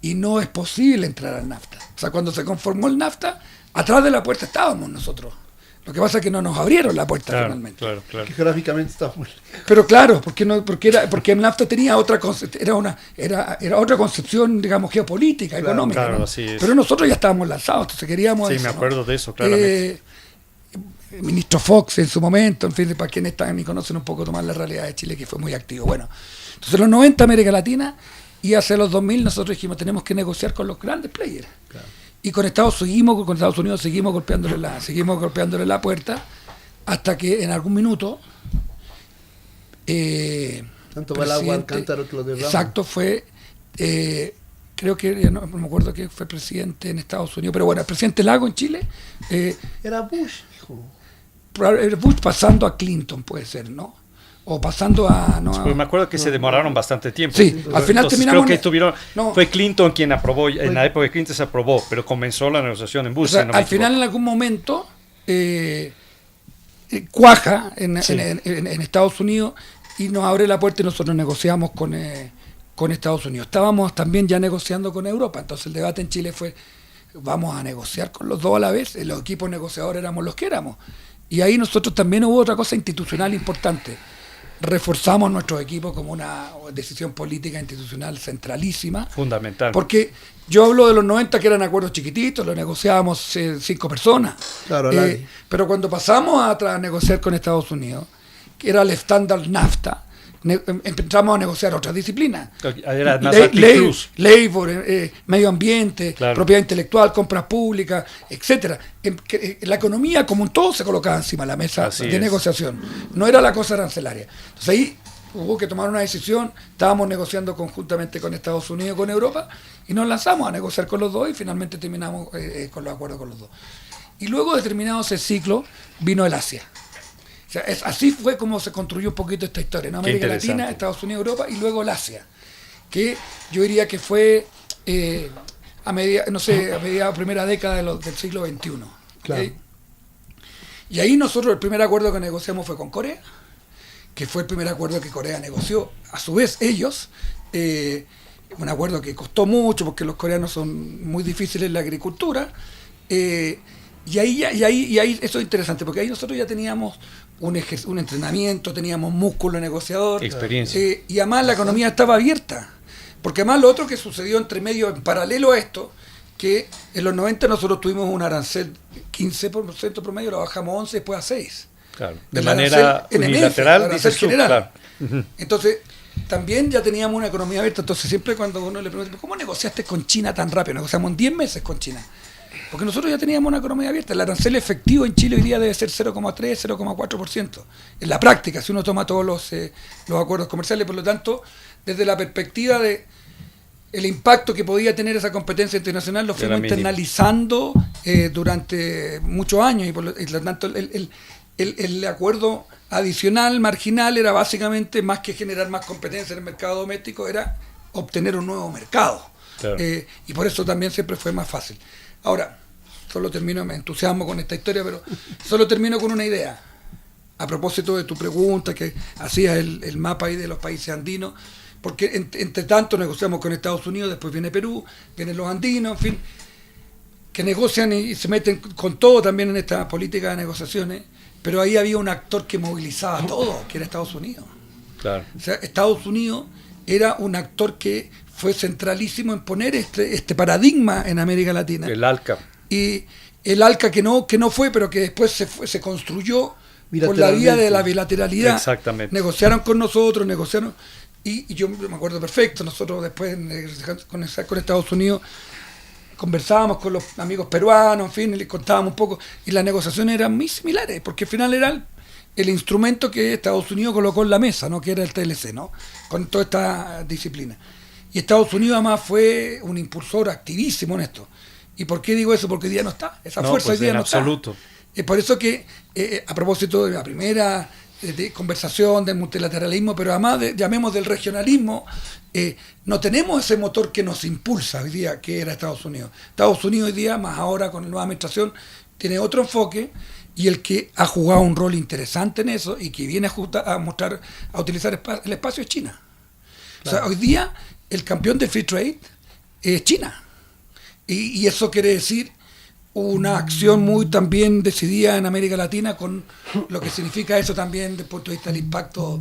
Y no es posible entrar al NAFTA. O sea, cuando se conformó el NAFTA, atrás de la puerta estábamos nosotros. Lo que pasa es que no nos abrieron la puerta finalmente. Claro. Que geográficamente está muy lejos. Pero claro, porque el NAFTA tenía otra era otra concepción, digamos, geopolítica, económica. Claro, ¿no? Así es. Pero nosotros ya estábamos lanzados, entonces queríamos. Sí, eso, me acuerdo de eso, claramente. El ministro Fox en su momento, en fin, para quienes están y conocen un poco más la realidad de Chile, que fue muy activo. Bueno, entonces en los 90 América Latina, y hacia los 2000 nosotros dijimos: tenemos que negociar con los grandes players. Claro. Y con Estados Unidos seguimos golpeándole la puerta, hasta que en algún minuto tanto va el agua al cántaro que lo derrama. Exacto, fue creo que ya no me acuerdo que fue presidente en Estados Unidos, pero bueno, el presidente Lago en Chile era Bush, hijo. Bush pasando a Clinton, puede ser, ¿no? O pasando a... Pues me acuerdo que se demoraron bastante tiempo. Sí, al final terminamos... Creo que fue Clinton quien aprobó, en la época de Clinton se aprobó, pero comenzó la negociación en Bush. O sea, al final, en algún momento, cuaja en Estados Unidos y nos abre la puerta y nosotros negociamos con Estados Unidos. Estábamos también ya negociando con Europa, entonces el debate en Chile fue: vamos a negociar con los dos a la vez. Los equipos negociadores éramos los que éramos. Y ahí nosotros también hubo otra cosa institucional importante. Reforzamos nuestros equipos como una decisión política institucional centralísima. Fundamental. Porque yo hablo de los 90, que eran acuerdos chiquititos, los negociábamos 5 personas. Claro, pero cuando pasamos a negociar con Estados Unidos, que era el estándar NAFTA, empezamos a negociar otras disciplinas. Era más anticruz. Labor, medio ambiente, claro, propiedad intelectual, compras públicas, etcétera. La economía como un todo se colocaba encima de la mesa Así de es. negociación. No era la cosa arancelaria. Entonces ahí hubo que tomar una decisión. Estábamos negociando conjuntamente con Estados Unidos y con Europa y nos lanzamos a negociar con los dos y finalmente terminamos con los acuerdos con los dos. Y luego de terminado ese ciclo vino el Asia. O sea, así fue como se construyó un poquito esta historia, ¿no? América Latina, Estados Unidos, Europa y luego el Asia, que yo diría que fue a mediados primera década del siglo XXI. Claro. ¿Okay? Y ahí nosotros el primer acuerdo que negociamos fue con Corea, que fue el primer acuerdo que Corea negoció, a su vez ellos, un acuerdo que costó mucho porque los coreanos son muy difíciles en la agricultura, y ahí eso es interesante, porque ahí nosotros ya teníamos un entrenamiento, teníamos músculo negociador, experiencia. Y además la economía estaba abierta, porque además lo otro que sucedió entre medio, en paralelo a esto, que en los 90 nosotros tuvimos un arancel 15% promedio, lo bajamos a 11, después a 6. Claro, de manera unilateral, dices tú, general. claro. Uh-huh. Entonces, también ya teníamos una economía abierta, entonces siempre cuando uno le pregunta, ¿cómo negociaste con China tan rápido? Negociamos en 10 meses con China. Porque nosotros ya teníamos una economía abierta. El arancel efectivo en Chile hoy día debe ser 0,3, 0,4%. En la práctica, si uno toma todos los acuerdos comerciales, por lo tanto, desde la perspectiva de el impacto que podía tener esa competencia internacional, lo fuimos internalizando durante muchos años, y por lo tanto el acuerdo adicional, marginal, era básicamente, más que generar más competencia en el mercado doméstico, era obtener un nuevo mercado. Claro. Y por eso también siempre fue más fácil. Ahora, me entusiasmo con esta historia, pero solo termino con una idea. A propósito de tu pregunta, que hacías el mapa ahí de los países andinos, porque entre tanto negociamos con Estados Unidos, después viene Perú, vienen los andinos, en fin, que negocian y se meten con todo también en esta política de negociaciones, pero ahí había un actor que movilizaba todo, que era Estados Unidos. Claro. O sea, Estados Unidos era un actor que fue centralísimo en poner este paradigma en América Latina. El ALCA. Y el ALCA que no fue, pero que después se construyó por la vía de la bilateralidad. Exactamente. Negociaron con nosotros, y yo me acuerdo perfecto, nosotros después con Estados Unidos conversábamos con los amigos peruanos, en fin, y les contábamos un poco, y las negociaciones eran muy similares, porque al final era el instrumento que Estados Unidos colocó en la mesa, ¿no? Que era el TLC, ¿no? Con toda esta disciplina. Y Estados Unidos además fue un impulsor activísimo en esto. ¿Y por qué digo eso? Porque hoy día no está. Esa fuerza pues hoy día en no absoluto. está. Es por eso que, a propósito de la primera de conversación, del multilateralismo, pero además llamemos del regionalismo, no tenemos ese motor que nos impulsa hoy día, que era Estados Unidos. Estados Unidos hoy día, más ahora con la nueva administración, tiene otro enfoque, y el que ha jugado un rol interesante en eso y que viene a utilizar el espacio es China. Claro. O sea, hoy día el campeón de Free Trade es China. Y eso quiere decir una acción muy también decidida en América Latina, con lo que significa eso también desde el punto de vista del impacto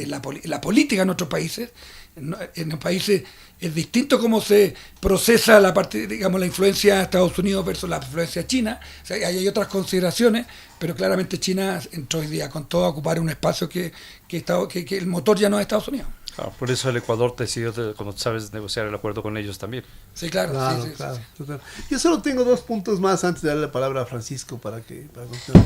la política en otros países. En los países es distinto cómo se procesa la parte, digamos, la influencia de Estados Unidos versus la influencia china. O sea, hay otras consideraciones, pero claramente China entró hoy día con todo a ocupar un espacio que el motor ya no es Estados Unidos. Claro, por eso el Ecuador decidió, como sabes, negociar el acuerdo con ellos también. Sí, claro. Claro, sí. Total. Yo solo tengo 2 puntos más antes de darle la palabra a Francisco para continuar.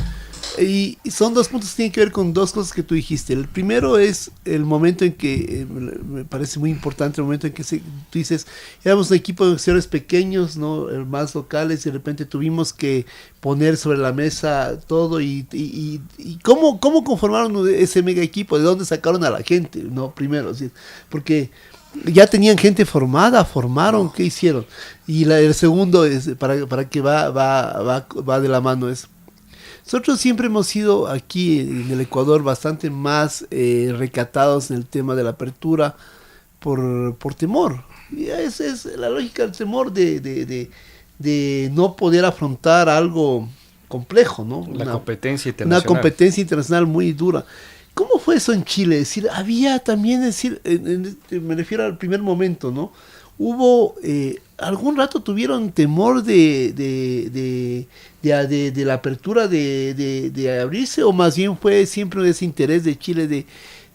Y son 2 puntos que tienen que ver con 2 cosas que tú dijiste. El primero es el momento en que, me parece muy importante, el momento en que tú dices, éramos un equipo de negociadores pequeños, ¿no? Más locales, y de repente tuvimos que poner sobre la mesa todo y ¿cómo conformaron ese mega equipo? ¿De dónde sacaron a la gente? No, primero, ¿sí? Porque ya tenían gente formaron, ¿qué hicieron? Y el segundo es para que va de la mano es, nosotros siempre hemos sido aquí en el Ecuador bastante más recatados en el tema de la apertura por temor. Y esa es la lógica del temor de no poder afrontar algo complejo, ¿no? Una competencia internacional. Una competencia internacional muy dura. ¿Cómo fue eso en Chile? Es decir, había también, me refiero al primer momento, ¿no? Hubo, algún rato tuvieron temor de la apertura de abrirse, o más bien fue siempre ese interés de Chile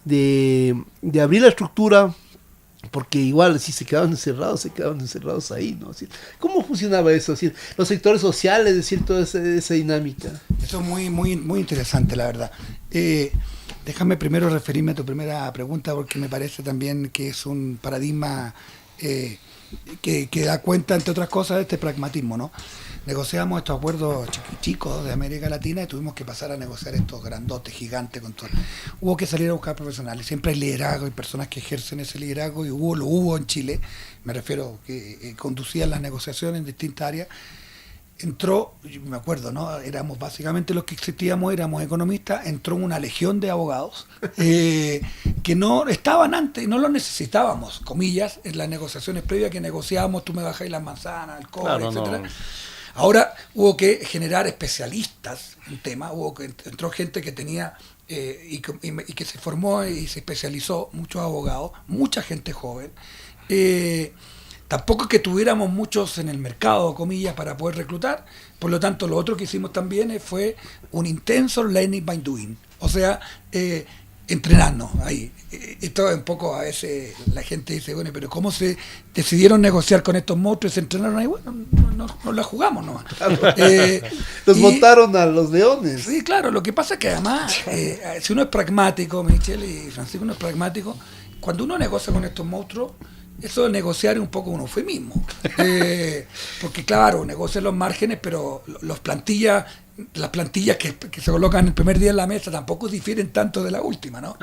de abrir la estructura, porque igual si se quedaban encerrados ahí, ¿no? Así, ¿cómo funcionaba eso? Así, los sectores sociales, es decir, toda esa dinámica. Eso es muy interesante, la verdad. Déjame primero referirme a tu primera pregunta, porque me parece también que es un paradigma que da cuenta, entre otras cosas, de este pragmatismo, ¿no? Negociamos estos acuerdos chicos de América Latina y tuvimos que pasar a negociar estos grandotes, gigantes, con todo. Hubo que salir a buscar profesionales. Siempre hay liderazgo y personas que ejercen ese liderazgo, y lo hubo en Chile, me refiero que conducían las negociaciones en distintas áreas. Entró, me acuerdo, ¿no? Éramos básicamente los que existíamos, éramos economistas, entró una legión de abogados que no estaban antes, no los necesitábamos, comillas, en las negociaciones previas que negociábamos, tú me bajáis las manzanas, el cobre, claro, etcétera. no. Ahora hubo que generar especialistas en tema, entró gente que tenía y que se formó y se especializó, muchos abogados, mucha gente joven. Tampoco es que tuviéramos muchos en el mercado, comillas, para poder reclutar. Por lo tanto, lo otro que hicimos también fue un intenso learning by doing. O sea, entrenarnos ahí. Esto es un poco, a veces la gente dice, bueno, pero ¿cómo se decidieron negociar con estos monstruos y se entrenaron ahí? Bueno, no la jugamos nomás. Los montaron a los leones. Sí, claro. Lo que pasa es que además, si uno es pragmático, Michelle y Francisco, uno es pragmático, cuando uno negocia con estos monstruos, eso de negociar es un poco un eufemismo. Porque claro, negocian los márgenes, pero las plantillas que se colocan el primer día en la mesa tampoco difieren tanto de la última, ¿no?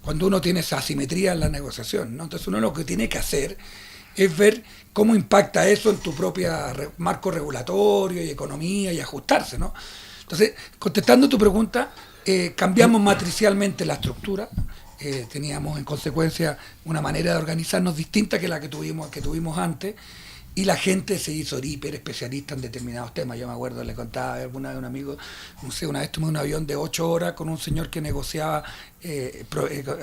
Cuando uno tiene esa asimetría en la negociación, ¿no? Entonces uno lo que tiene que hacer es ver cómo impacta eso en tu propia marco regulatorio y economía y ajustarse, ¿no? Entonces, contestando tu pregunta, cambiamos matricialmente la estructura. Teníamos en consecuencia una manera de organizarnos distinta que la que tuvimos antes, y la gente se hizo hiper especialista en determinados temas. Yo me acuerdo, le contaba alguna vez a un amigo, no sé, una vez tomé un avión de 8 horas con un señor que negociaba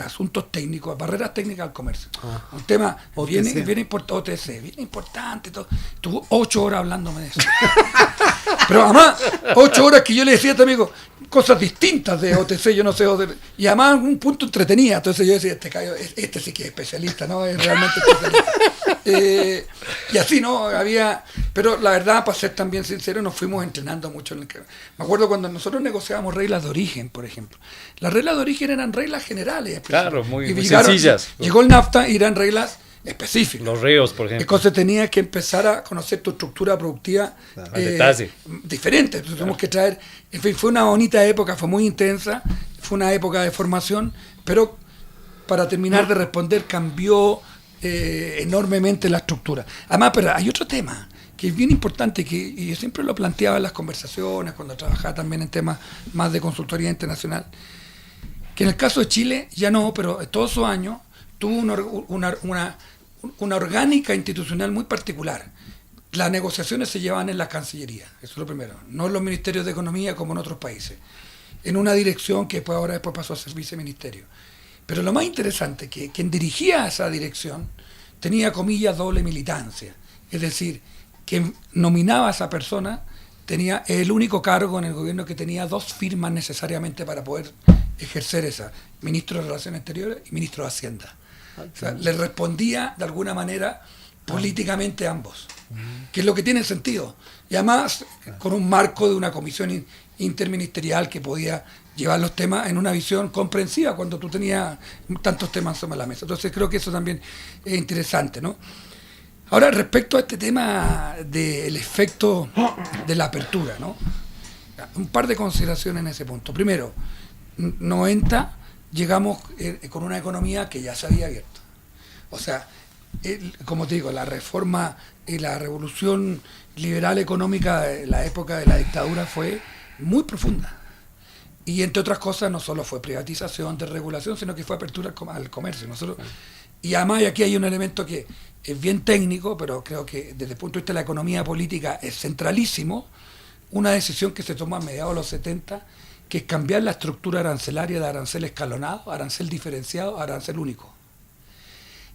asuntos técnicos, barreras técnicas al comercio. Un tema bien importante, OTC, bien importante, todo. Tuvo 8 horas hablándome de eso. Pero además, 8 horas que yo le decía a este amigo cosas distintas de OTC, yo no sé, y además un punto entretenida. Entonces yo decía, este sí que es especialista, ¿no? Es realmente especialista. Y así, ¿no? Pero la verdad, para ser también sincero, nos fuimos entrenando mucho. Me acuerdo cuando nosotros negociábamos reglas de origen, por ejemplo. Las reglas de origen eran reglas generales. Claro, muy sencillas. Llegó el NAFTA y eran reglas específicas. Los ríos, por ejemplo. Entonces tenías que empezar a conocer tu estructura productiva diferente. Entonces tuvimos que traer, en fin, fue una bonita época, fue muy intensa, fue una época de formación, pero para terminar de responder, cambió enormemente la estructura. Además, pero hay otro tema que es bien importante, y yo siempre lo planteaba en las conversaciones, cuando trabajaba también en temas más de consultoría internacional, que en el caso de Chile, ya no, pero todos esos años, tuvo una orgánica institucional muy particular. Las negociaciones se llevan en la Cancillería, eso es lo primero, no en los ministerios de Economía como en otros países, en una dirección que después pasó a ser viceministerio. Pero lo más interesante es que quien dirigía esa dirección tenía, comillas, doble militancia, es decir, quien nominaba a esa persona tenía el único cargo en el gobierno que tenía 2 firmas necesariamente para poder ejercer esa, ministro de Relaciones Exteriores y ministro de Hacienda. O sea, le respondía de alguna manera políticamente a ambos, que es lo que tiene sentido. Y además con un marco de una comisión interministerial que podía llevar los temas en una visión comprensiva cuando tú tenías tantos temas sobre la mesa. Entonces creo que eso también es interesante, ¿no? Ahora, respecto a este tema del efecto de la apertura, ¿no? Un par de consideraciones en ese punto. Primero, 90 llegamos con una economía que ya se había abierto. O sea, como te digo, la reforma y la revolución liberal económica de la época de la dictadura fue muy profunda. Y entre otras cosas, no solo fue privatización, desregulación, sino que fue apertura al comercio. Y además aquí hay un elemento que es bien técnico, pero creo que desde el punto de vista de la economía política es centralísimo, una decisión que se tomó a mediados de los 70, que es cambiar la estructura arancelaria de arancel escalonado, arancel diferenciado, arancel único.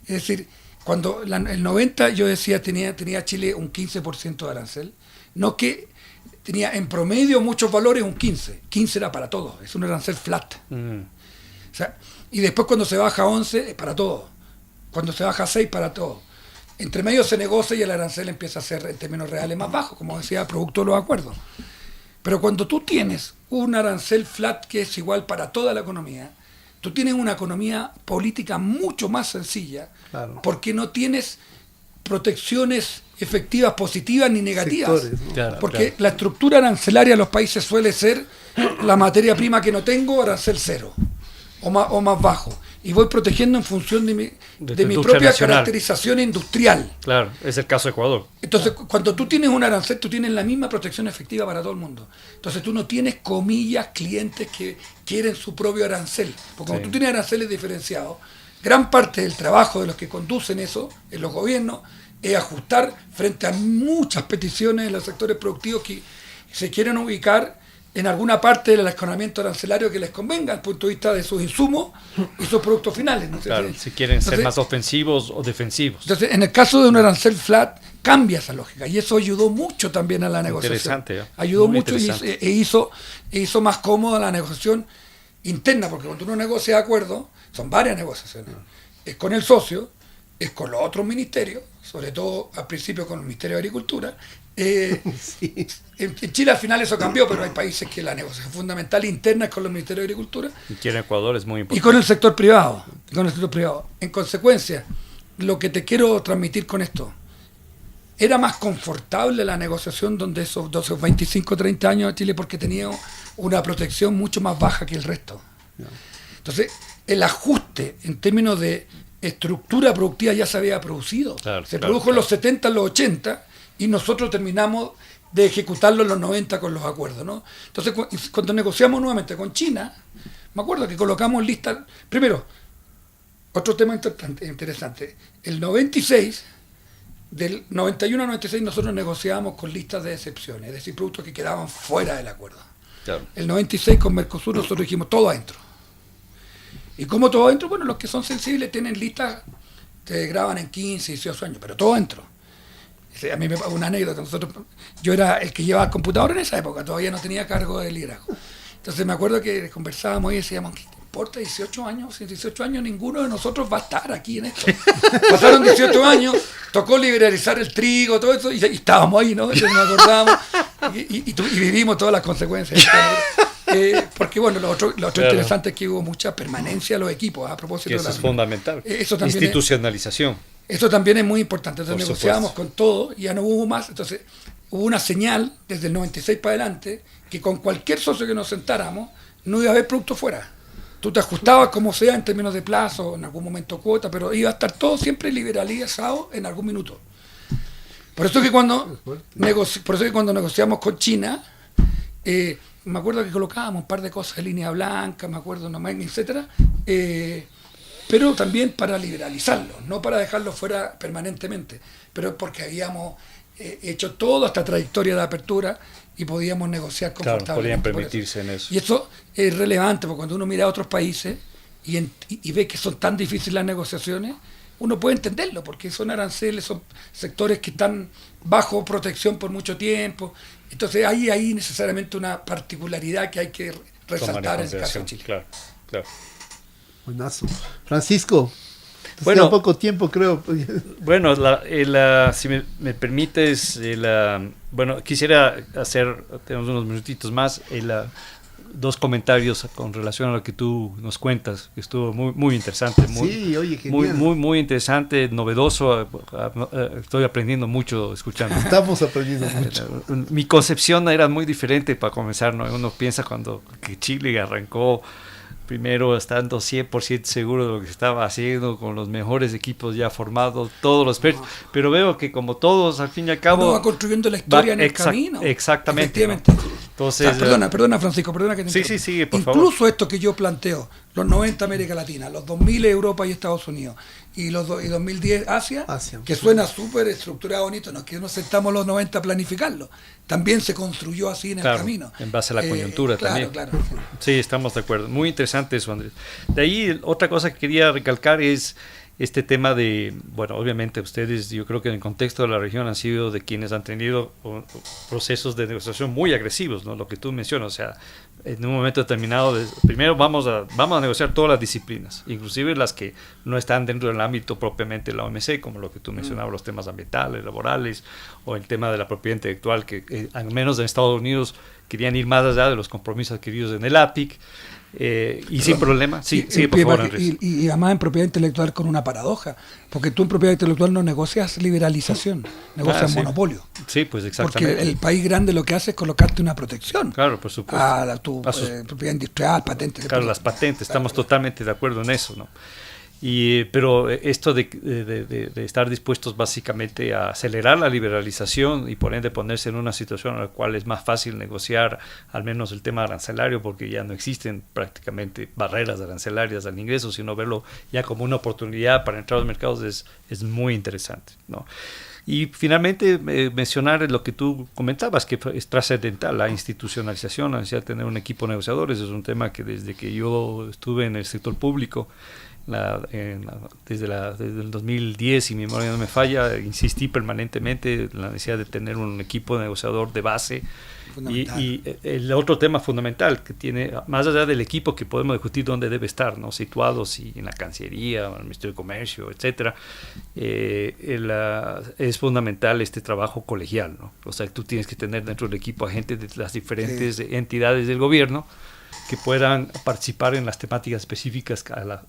Es decir, cuando el 90 yo decía tenía Chile un 15% de arancel, no que tenía en promedio muchos valores un 15 era para todos, es un arancel flat. sea, y después cuando se baja a 11 es para todo. Cuando se baja a 6 para todo. Entre medio se negocia y el arancel empieza a ser en términos reales más bajo, como decía, producto de los acuerdos. Pero cuando tú tienes un arancel flat que es igual para toda la economía, tú tienes una economía política mucho más sencilla, Claro. porque no tienes protecciones efectivas positivas ni negativas. Sectores, ¿no? Claro, porque claro. la estructura arancelaria de los países suele ser la materia prima que no tengo, arancel cero o más bajo. Y voy protegiendo en función de mi industria propia nacional. caracterización industrial. Claro, es el caso de Ecuador. Entonces, cuando tú tienes un arancel, tú tienes la misma protección efectiva para todo el mundo. Entonces, tú no tienes, comillas, clientes que quieren su propio arancel. Porque cuando Sí. tú tienes aranceles diferenciados, gran parte del trabajo de los que conducen eso, en los gobiernos, es ajustar frente a muchas peticiones de los sectores productivos que se quieren ubicar en alguna parte del escalonamiento arancelario que les convenga, desde el punto de vista de sus insumos y sus productos finales. ¿No? Claro, si quieren ser más ofensivos o defensivos. Entonces, en el caso de un arancel flat, cambia esa lógica. Y eso ayudó mucho también a la negociación. Interesante, ¿eh? Ayudó Muy mucho interesante. e hizo más cómoda la negociación interna, porque cuando uno negocia de acuerdo, son varias negociaciones. Es con el socio, es con los otros ministerios, sobre todo al principio con el Ministerio de Agricultura. Sí. En Chile al final eso cambió, pero hay países que la negociación fundamental interna es con los Ministerios de Agricultura Y aquí en Ecuador es muy y importante. con el sector privado. En consecuencia, lo que te quiero transmitir con esto, era más confortable la negociación donde esos 25, 30 años de Chile porque tenía una protección mucho más baja que el resto. Entonces, el ajuste en términos de estructura productiva ya se había producido. Claro, Se claro, produjo en los 70, en los 80, y nosotros terminamos de ejecutarlo en los 90 con los acuerdos, ¿no? Entonces, cuando negociamos nuevamente con China, me acuerdo que colocamos listas. Primero, otro tema interesante. El 96, del 91 al 96, nosotros negociábamos con listas de excepciones, es decir, productos que quedaban fuera del acuerdo. Claro. El 96 con Mercosur nosotros dijimos todo adentro. ¿Y cómo todo adentro? Bueno, los que son sensibles tienen listas que graban en 15, 18 años, pero todo adentro. A mí me una anécdota. Yo era el que llevaba el computador en esa época, todavía no tenía cargo de liderazgo. Entonces me acuerdo que conversábamos y decíamos, ¿qué te importa 18 años? Si en 18 años ninguno de nosotros va a estar aquí en esto. Pasaron 18 años, tocó liberalizar el trigo, todo eso, y estábamos ahí, ¿no? Entonces nos acordábamos y vivimos todas las consecuencias. Porque bueno, lo otro Claro. interesante es que hubo mucha permanencia de los equipos a propósito Que eso de es fundamental. Eso también Institucionalización. Eso también es muy importante. Entonces Por negociábamos supuesto. con todo, y ya no hubo más. Entonces hubo una señal desde el 96 para adelante que con cualquier socio que nos sentáramos no iba a haber producto fuera. Tú te ajustabas como sea en términos de plazo, en algún momento cuota, pero iba a estar todo siempre liberalizado en algún minuto. Por eso que cuando negociamos con China, me acuerdo que colocábamos un par de cosas de línea blanca, me acuerdo, etcétera, pero también para liberalizarlo, no para dejarlo fuera permanentemente, pero porque habíamos hecho toda esta trayectoria de apertura y podíamos negociar Claro, podían confortablemente. permitirse en eso. Y eso es relevante, porque cuando uno mira a otros países y ve que son tan difíciles las negociaciones, uno puede entenderlo, porque son aranceles, son sectores que están bajo protección por mucho tiempo. Entonces hay necesariamente una particularidad que hay que resaltar en el caso de Chile. Claro, claro. Buenazo. Francisco, Bueno, queda poco tiempo, creo. Bueno, si me permites, bueno, quisiera tenemos unos minutitos más, dos comentarios con relación a lo que tú nos cuentas, que estuvo muy, muy interesante, Sí, oye, muy, genial. muy, muy interesante, novedoso. Estoy aprendiendo mucho escuchando. Estamos aprendiendo mucho. Mi concepción era muy diferente para comenzar, ¿no? Uno piensa que Chile arrancó primero estando 100% seguro de lo que estaba haciendo, con los mejores equipos ya formados, todos los expertos, pero veo que como todos, al fin y al cabo... Uno va construyendo la historia en el camino. Exactamente. Efectivamente. ¿no? Entonces, perdona Francisco, perdona que te sí, interrumpa. sí, sigue, por Incluso favor. esto que yo planteo, los 90 América Latina, los 2000 Europa y Estados Unidos, y 2010 Asia, que suena súper estructurado, bonito, no es que nos sentamos los 90 a planificarlo, también se construyó así en el camino. En base a la coyuntura también. Claro. Sí, estamos de acuerdo. Muy interesante eso, Andrés. De ahí, otra cosa que quería recalcar es este tema de, bueno, obviamente ustedes, yo creo que en el contexto de la región han sido de quienes han tenido procesos de negociación muy agresivos, ¿no? Lo que tú mencionas, o sea, en un momento determinado, primero vamos a negociar todas las disciplinas, inclusive las que no están dentro del ámbito propiamente de la OMC, como lo que tú mencionabas, los temas ambientales, laborales, o el tema de la propiedad intelectual, que al menos en Estados Unidos querían ir más allá de los compromisos adquiridos en el APIC. Y sin problema, sí, por favor, Andrés. Y además en propiedad intelectual con una paradoja, porque tú en propiedad intelectual no negocias liberalización, negocias monopolio. Sí, pues exactamente. Porque el país grande lo que hace es colocarte una protección. Claro, por supuesto. A tu propiedad industrial, patentes. Claro, las patentes, estamos totalmente de acuerdo en eso, ¿no? Pero esto de estar dispuestos básicamente a acelerar la liberalización y por ende ponerse en una situación en la cual es más fácil negociar al menos el tema arancelario, porque ya no existen prácticamente barreras arancelarias al ingreso, sino verlo ya como una oportunidad para entrar a los mercados es muy interesante, ¿no? Y finalmente mencionar lo que tú comentabas, que es trascendental, la institucionalización, la necesidad de tener un equipo de negociadores, es un tema que desde que yo estuve en el sector público, desde el 2010, si mi memoria no me falla, insistí permanentemente en la necesidad de tener un equipo de negociador de base. Y el otro tema fundamental que tiene, más allá del equipo que podemos discutir dónde debe estar, ¿no? Situado, si en la Cancillería, en el Ministerio de Comercio, etcétera, es fundamental este trabajo colegial, ¿no? O sea, tú tienes que tener dentro del equipo a gente de las diferentes entidades del gobierno que puedan participar en las temáticas específicas a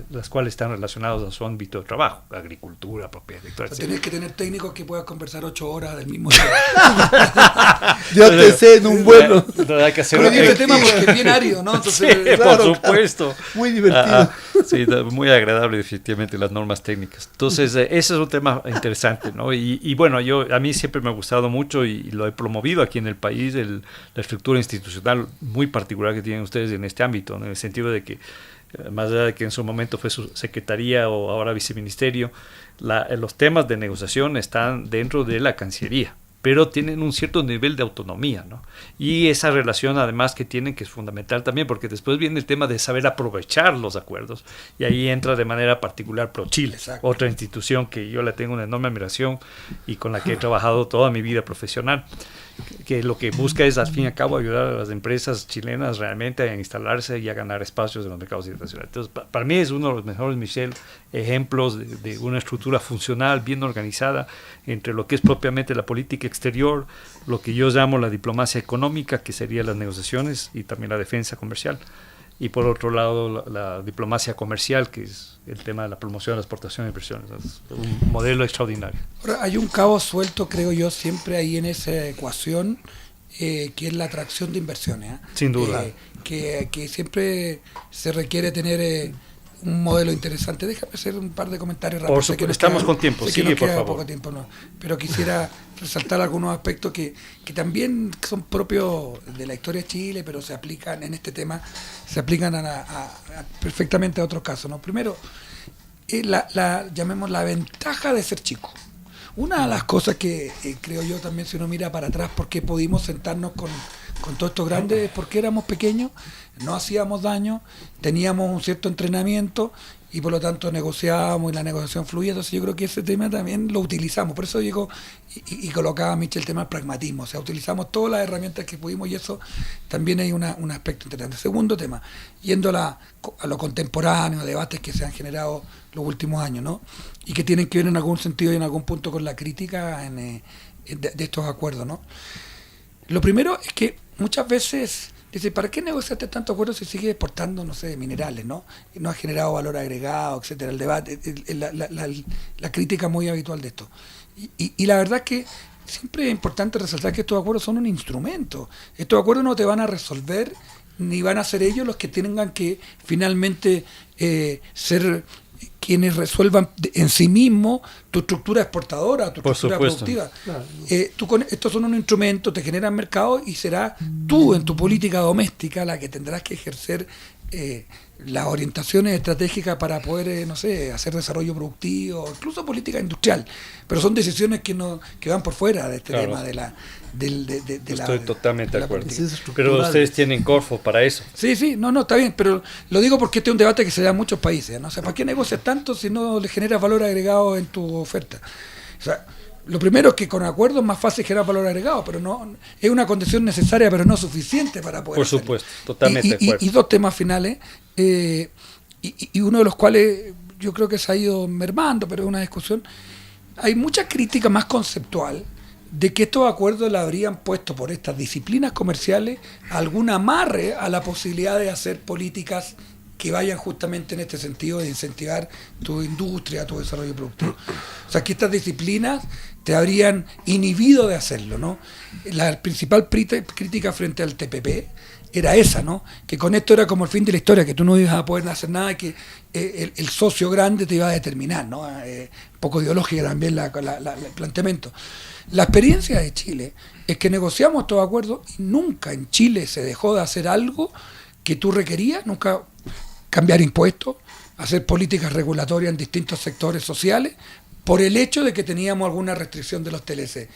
las cuales están relacionados a su ámbito de trabajo, agricultura, propiedad intelectual. Tienes que tener técnicos que puedan conversar 8 horas del mismo tema. Yo te sé en un vuelo. Hay que hacer este tema porque es bien árido, ¿no? Entonces, sí, claro, por supuesto. Muy divertido. Sí, muy agradable definitivamente las normas técnicas. Entonces, ese es un tema interesante, ¿no? Y bueno, a mí siempre me ha gustado mucho y lo he promovido aquí en el país, la estructura institucional muy particular que tienen ustedes en este ámbito, ¿no? En el sentido de que, más allá de que en su momento fue su secretaría o ahora viceministerio, los temas de negociación están dentro de la Cancillería, pero tienen un cierto nivel de autonomía, ¿no? Y esa relación además que tienen, que es fundamental también, porque después viene el tema de saber aprovechar los acuerdos, y ahí entra de manera particular ProChile, otra institución que yo le tengo una enorme admiración y con la que he trabajado toda mi vida profesional, que lo que busca es al fin y al cabo ayudar a las empresas chilenas realmente a instalarse y a ganar espacios en los mercados internacionales. Entonces, para mí es uno de los mejores, Michel, ejemplos de una estructura funcional, bien organizada, entre lo que es propiamente la política exterior, lo que yo llamo la diplomacia económica, que serían las negociaciones, y también la defensa comercial. Y por otro lado, la diplomacia comercial, que es el tema de la promoción de la exportación e inversiones. Es un modelo extraordinario. Ahora, hay un cabo suelto, creo yo, siempre ahí en esa ecuación, que es la atracción de inversiones. Sin duda. Que siempre se requiere tener un modelo interesante. Déjame hacer un par de comentarios rápidos. Por supuesto, estamos con tiempo, sigue, por favor. Poco tiempo, no. Pero quisiera resaltar algunos aspectos que también son propios de la historia de Chile, pero se aplican en este tema, se aplican perfectamente a otros casos, ¿no? Primero, llamemos la ventaja de ser chico. Una de las cosas que creo yo también, si uno mira para atrás, porque pudimos sentarnos con todos estos grandes, es porque éramos pequeños, no hacíamos daño, teníamos un cierto entrenamiento y por lo tanto negociábamos y la negociación fluía. Entonces yo creo que ese tema también lo utilizamos. Por eso llegó y colocaba Michel el tema del pragmatismo. O sea, utilizamos todas las herramientas que pudimos y eso también hay un aspecto interesante. Segundo tema, yendo a lo contemporáneo, debates que se han generado los últimos años, ¿no? Y que tienen que ver en algún sentido y en algún punto con la crítica de estos acuerdos, ¿no? Lo primero es que muchas veces dice, ¿para qué negociaste tantos acuerdos si sigues exportando, no sé, minerales, ¿no? Y no ha generado valor agregado, etcétera. El debate, la crítica muy habitual de esto. Y la verdad es que siempre es importante resaltar que estos acuerdos son un instrumento. Estos acuerdos no te van a resolver, ni van a ser ellos los que tengan que finalmente ser quienes resuelvan en sí mismos tu estructura exportadora, tu estructura productiva. Claro. Estos son un instrumento, te generan mercado y será tú en tu política doméstica la que tendrás que ejercer las orientaciones estratégicas para poder, no sé, hacer desarrollo productivo, incluso política industrial. Pero son decisiones que van por fuera de este tema de la... Estoy totalmente de acuerdo. Pero ustedes tienen Corfo para eso. Sí, no, está bien, pero lo digo porque este es un debate que se da en muchos países, ¿no? O sea, ¿para qué negocias tanto si no le generas valor agregado en tu oferta? O sea, Lo primero es que con acuerdos es más fácil generar valor agregado, pero no es una condición necesaria, pero no suficiente para poder Por hacerlo. supuesto, totalmente de acuerdo. Y dos temas finales, y uno de los cuales yo creo que se ha ido mermando, pero es una discusión. Hay mucha crítica más conceptual de que estos acuerdos le habrían puesto por estas disciplinas comerciales algún amarre a la posibilidad de hacer políticas que vayan justamente en este sentido de incentivar tu industria, tu desarrollo productivo. O sea, que estas disciplinas te habrían inhibido de hacerlo, ¿no? La principal crítica frente al TPP era esa, ¿no? Que con esto era como el fin de la historia, que tú no ibas a poder hacer nada, que el socio grande te iba a determinar, ¿no? Un poco ideológica también el planteamiento. La experiencia de Chile es que negociamos estos acuerdos y nunca en Chile se dejó de hacer algo que tú requerías, nunca cambiar impuestos, hacer políticas regulatorias en distintos sectores sociales, por el hecho de que teníamos alguna restricción de los TLC.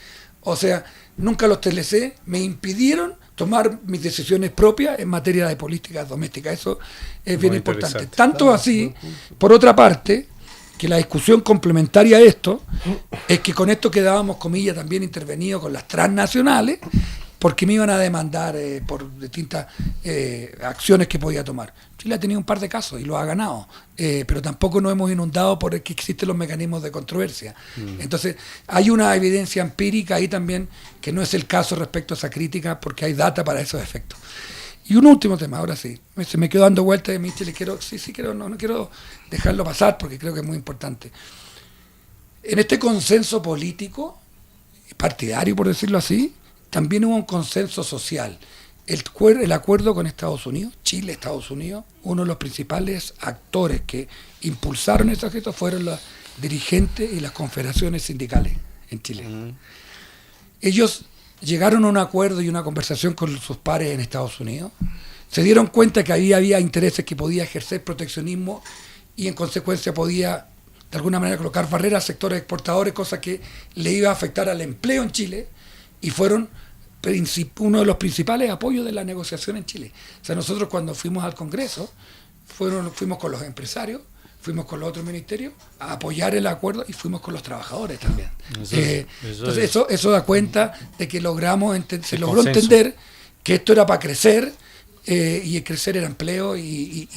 O sea, nunca los TLC me impidieron tomar mis decisiones propias en materia de políticas domésticas. Eso es bien importante. Tanto así, por otra parte, que la discusión complementaria a esto es que con esto quedábamos, comillas, también intervenidos con las transnacionales, porque me iban a demandar por distintas acciones que podía tomar. Chile ha tenido un par de casos y lo ha ganado, pero tampoco nos hemos inundado por el que existen los mecanismos de controversia. Entonces, hay una evidencia empírica ahí también, que no es el caso respecto a esa crítica, porque hay data para esos efectos. Y un último tema, ahora sí, se me quedó dando vueltas de Michel y no quiero dejarlo pasar porque creo que es muy importante. En este consenso político, partidario por decirlo así, también hubo un consenso social. El acuerdo con Estados Unidos, Chile, Estados Unidos, uno de los principales actores que impulsaron ese gesto fueron los dirigentes y las confederaciones sindicales en Chile. Ellos llegaron a un acuerdo y una conversación con sus pares en Estados Unidos, se dieron cuenta que había intereses que podía ejercer proteccionismo y en consecuencia podía de alguna manera colocar barreras a sectores exportadores, cosa que le iba a afectar al empleo en Chile, y fueron uno de los principales apoyos de la negociación en Chile. O sea, nosotros cuando fuimos al Congreso, fuimos con los empresarios, fuimos con los otros ministerios a apoyar el acuerdo y fuimos con los trabajadores también. Entonces eso da cuenta de que se logró entender que esto era para crecer, y el crecer era empleo, y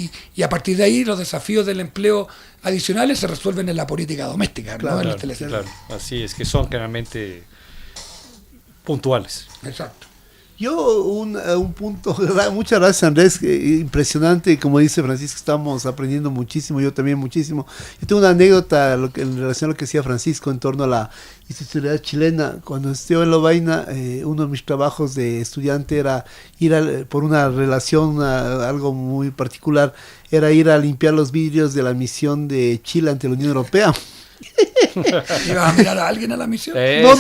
a partir de ahí los desafíos del empleo adicionales se resuelven en la política doméstica, claro, no en las teleseries. Claro, así es, que son generalmente puntuales. Exacto. Yo un punto, muchas gracias Andrés, impresionante, como dice Francisco, estamos aprendiendo muchísimo, yo también muchísimo. Yo tengo una anécdota en relación a lo que decía Francisco en torno a la institucionalidad chilena. Cuando estuve en Lovaina, uno de mis trabajos de estudiante era por una relación, algo muy particular, era ir a limpiar los vidrios de la misión de Chile ante la Unión Europea. ¿Ibas a mirar a alguien a la misión? No,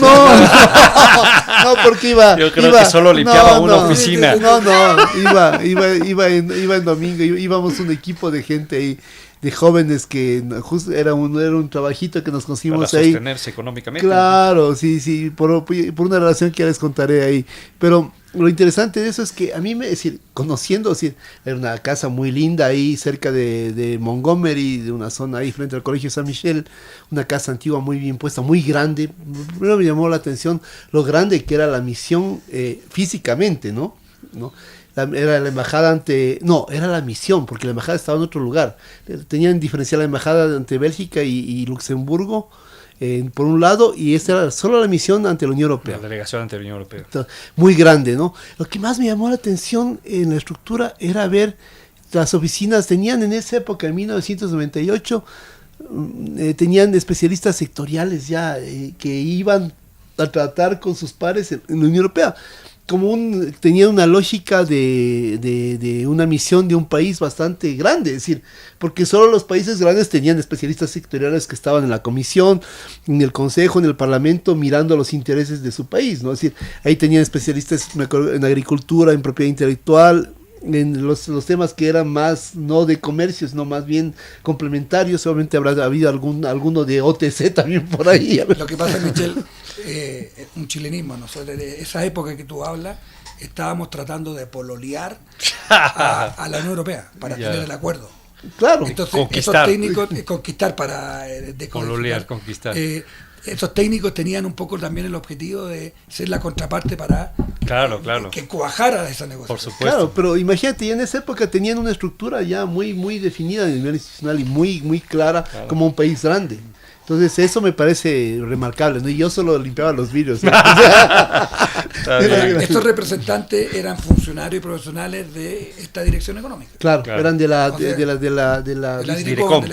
porque iba... Yo creo que solo limpiaba una oficina. Iba en domingo, íbamos un equipo de gente ahí, de jóvenes que justo era un trabajito que nos conseguimos para ahí. Para sostenerse económicamente. Claro, sí, por una relación que ya les contaré ahí. Pero lo interesante de eso es que a mí conociendo, era una casa muy linda ahí cerca de Montgomery, de una zona ahí frente al Colegio San Michel, una casa antigua muy bien puesta, muy grande. Primero me llamó la atención lo grande que era la misión físicamente, ¿no? Era la embajada era la misión, porque la embajada estaba en otro lugar. Tenían diferencial la embajada ante Bélgica y Luxemburgo, por un lado, y esta era solo la misión ante la Unión Europea. La delegación ante la Unión Europea. Muy grande, ¿no? Lo que más me llamó la atención en la estructura era ver las oficinas, tenían en esa época, en 1998, tenían especialistas sectoriales ya, que iban a tratar con sus pares en la Unión Europea. Tenía una lógica de una misión de un país bastante grande, es decir, porque solo los países grandes tenían especialistas sectoriales que estaban en la comisión, en el consejo, en el parlamento, mirando los intereses de su país, ¿no? Es decir, ahí tenían especialistas en agricultura, en propiedad intelectual, en los temas que eran más no de comercio, sino más bien complementarios. Seguramente habrá habido alguno de OTC también por ahí. Lo que pasa, Michel, un chilenismo, nosotros de esa época que tú hablas, estábamos tratando de pololear a la Unión Europea para tener el acuerdo. Claro, entonces conquistar. Esos técnicos conquistar para pololear, conquistar. esos técnicos tenían un poco también el objetivo de ser la contraparte para que cuajara esa negociación. Por supuesto. Claro, pero imagínate, ya en esa época tenían una estructura ya muy, muy definida a nivel institucional y muy, muy clara como un país grande. Entonces eso me parece remarcable, ¿no? Y yo solo limpiaba los vidrios. Estos representantes eran funcionarios y profesionales de esta dirección económica. Claro, eran de la Direcom.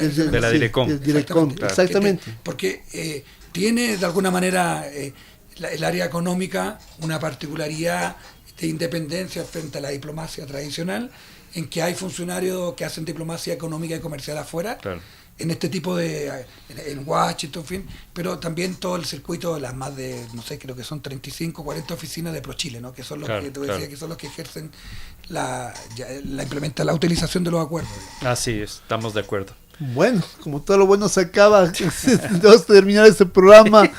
Exactamente. Porque tiene de alguna manera el área económica una particularidad de independencia frente a la diplomacia tradicional, en que hay funcionarios que hacen diplomacia económica y comercial afuera. Claro. En este tipo en Washington, en fin, pero también todo el circuito de las más de, no sé, creo que son 35, 40 oficinas de ProChile, ¿no? Que son los que tú decías que son los que ejercen la utilización de los acuerdos. Así es, estamos de acuerdo. Bueno, como todo lo bueno se acaba, vamos a terminar este programa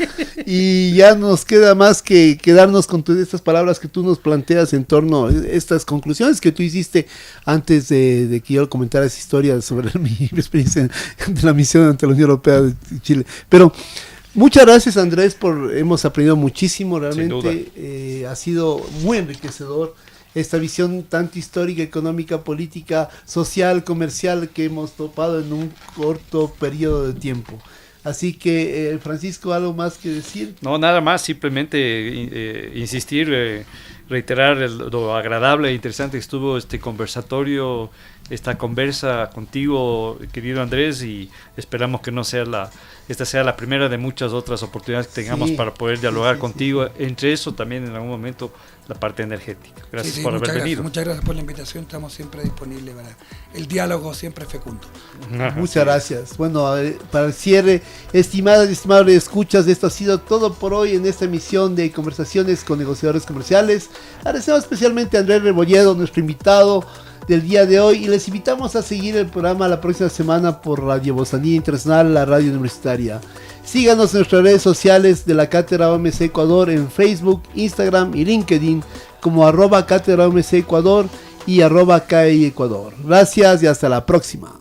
y ya nos queda más que quedarnos con estas palabras que tú nos planteas en torno a estas conclusiones que tú hiciste antes de que yo comentara esa historia sobre mi experiencia de la misión ante la Unión Europea de Chile. Pero muchas gracias, Andrés, hemos aprendido muchísimo, realmente ha sido muy enriquecedor esta visión tanto histórica, económica, política, social, comercial que hemos topado en un corto periodo de tiempo. Así que, Francisco, ¿algo más que decir? No, nada más, simplemente insistir, reiterar lo agradable e interesante que estuvo este conversatorio, esta conversa contigo, querido Andrés, y esperamos que esta sea la primera de muchas otras oportunidades que tengamos para poder dialogar contigo. Entre eso también en algún momento la parte energética. Gracias por haber venido. Muchas gracias por la invitación, estamos siempre disponibles para el diálogo, siempre fecundo. Muchas gracias. Bueno, para el cierre, estimadas y estimables escuchas, esto ha sido todo por hoy en esta emisión de Conversaciones con Negociadores Comerciales. Agradecemos especialmente a Andrés Rebolledo, nuestro invitado del día de hoy, y les invitamos a seguir el programa la próxima semana por Radio Bozanía Internacional, la radio universitaria. Síganos en nuestras redes sociales de la Cátedra OMC Ecuador en Facebook, Instagram y LinkedIn como @Cátedra OMC Ecuador y @KEI Ecuador. Gracias y hasta la próxima.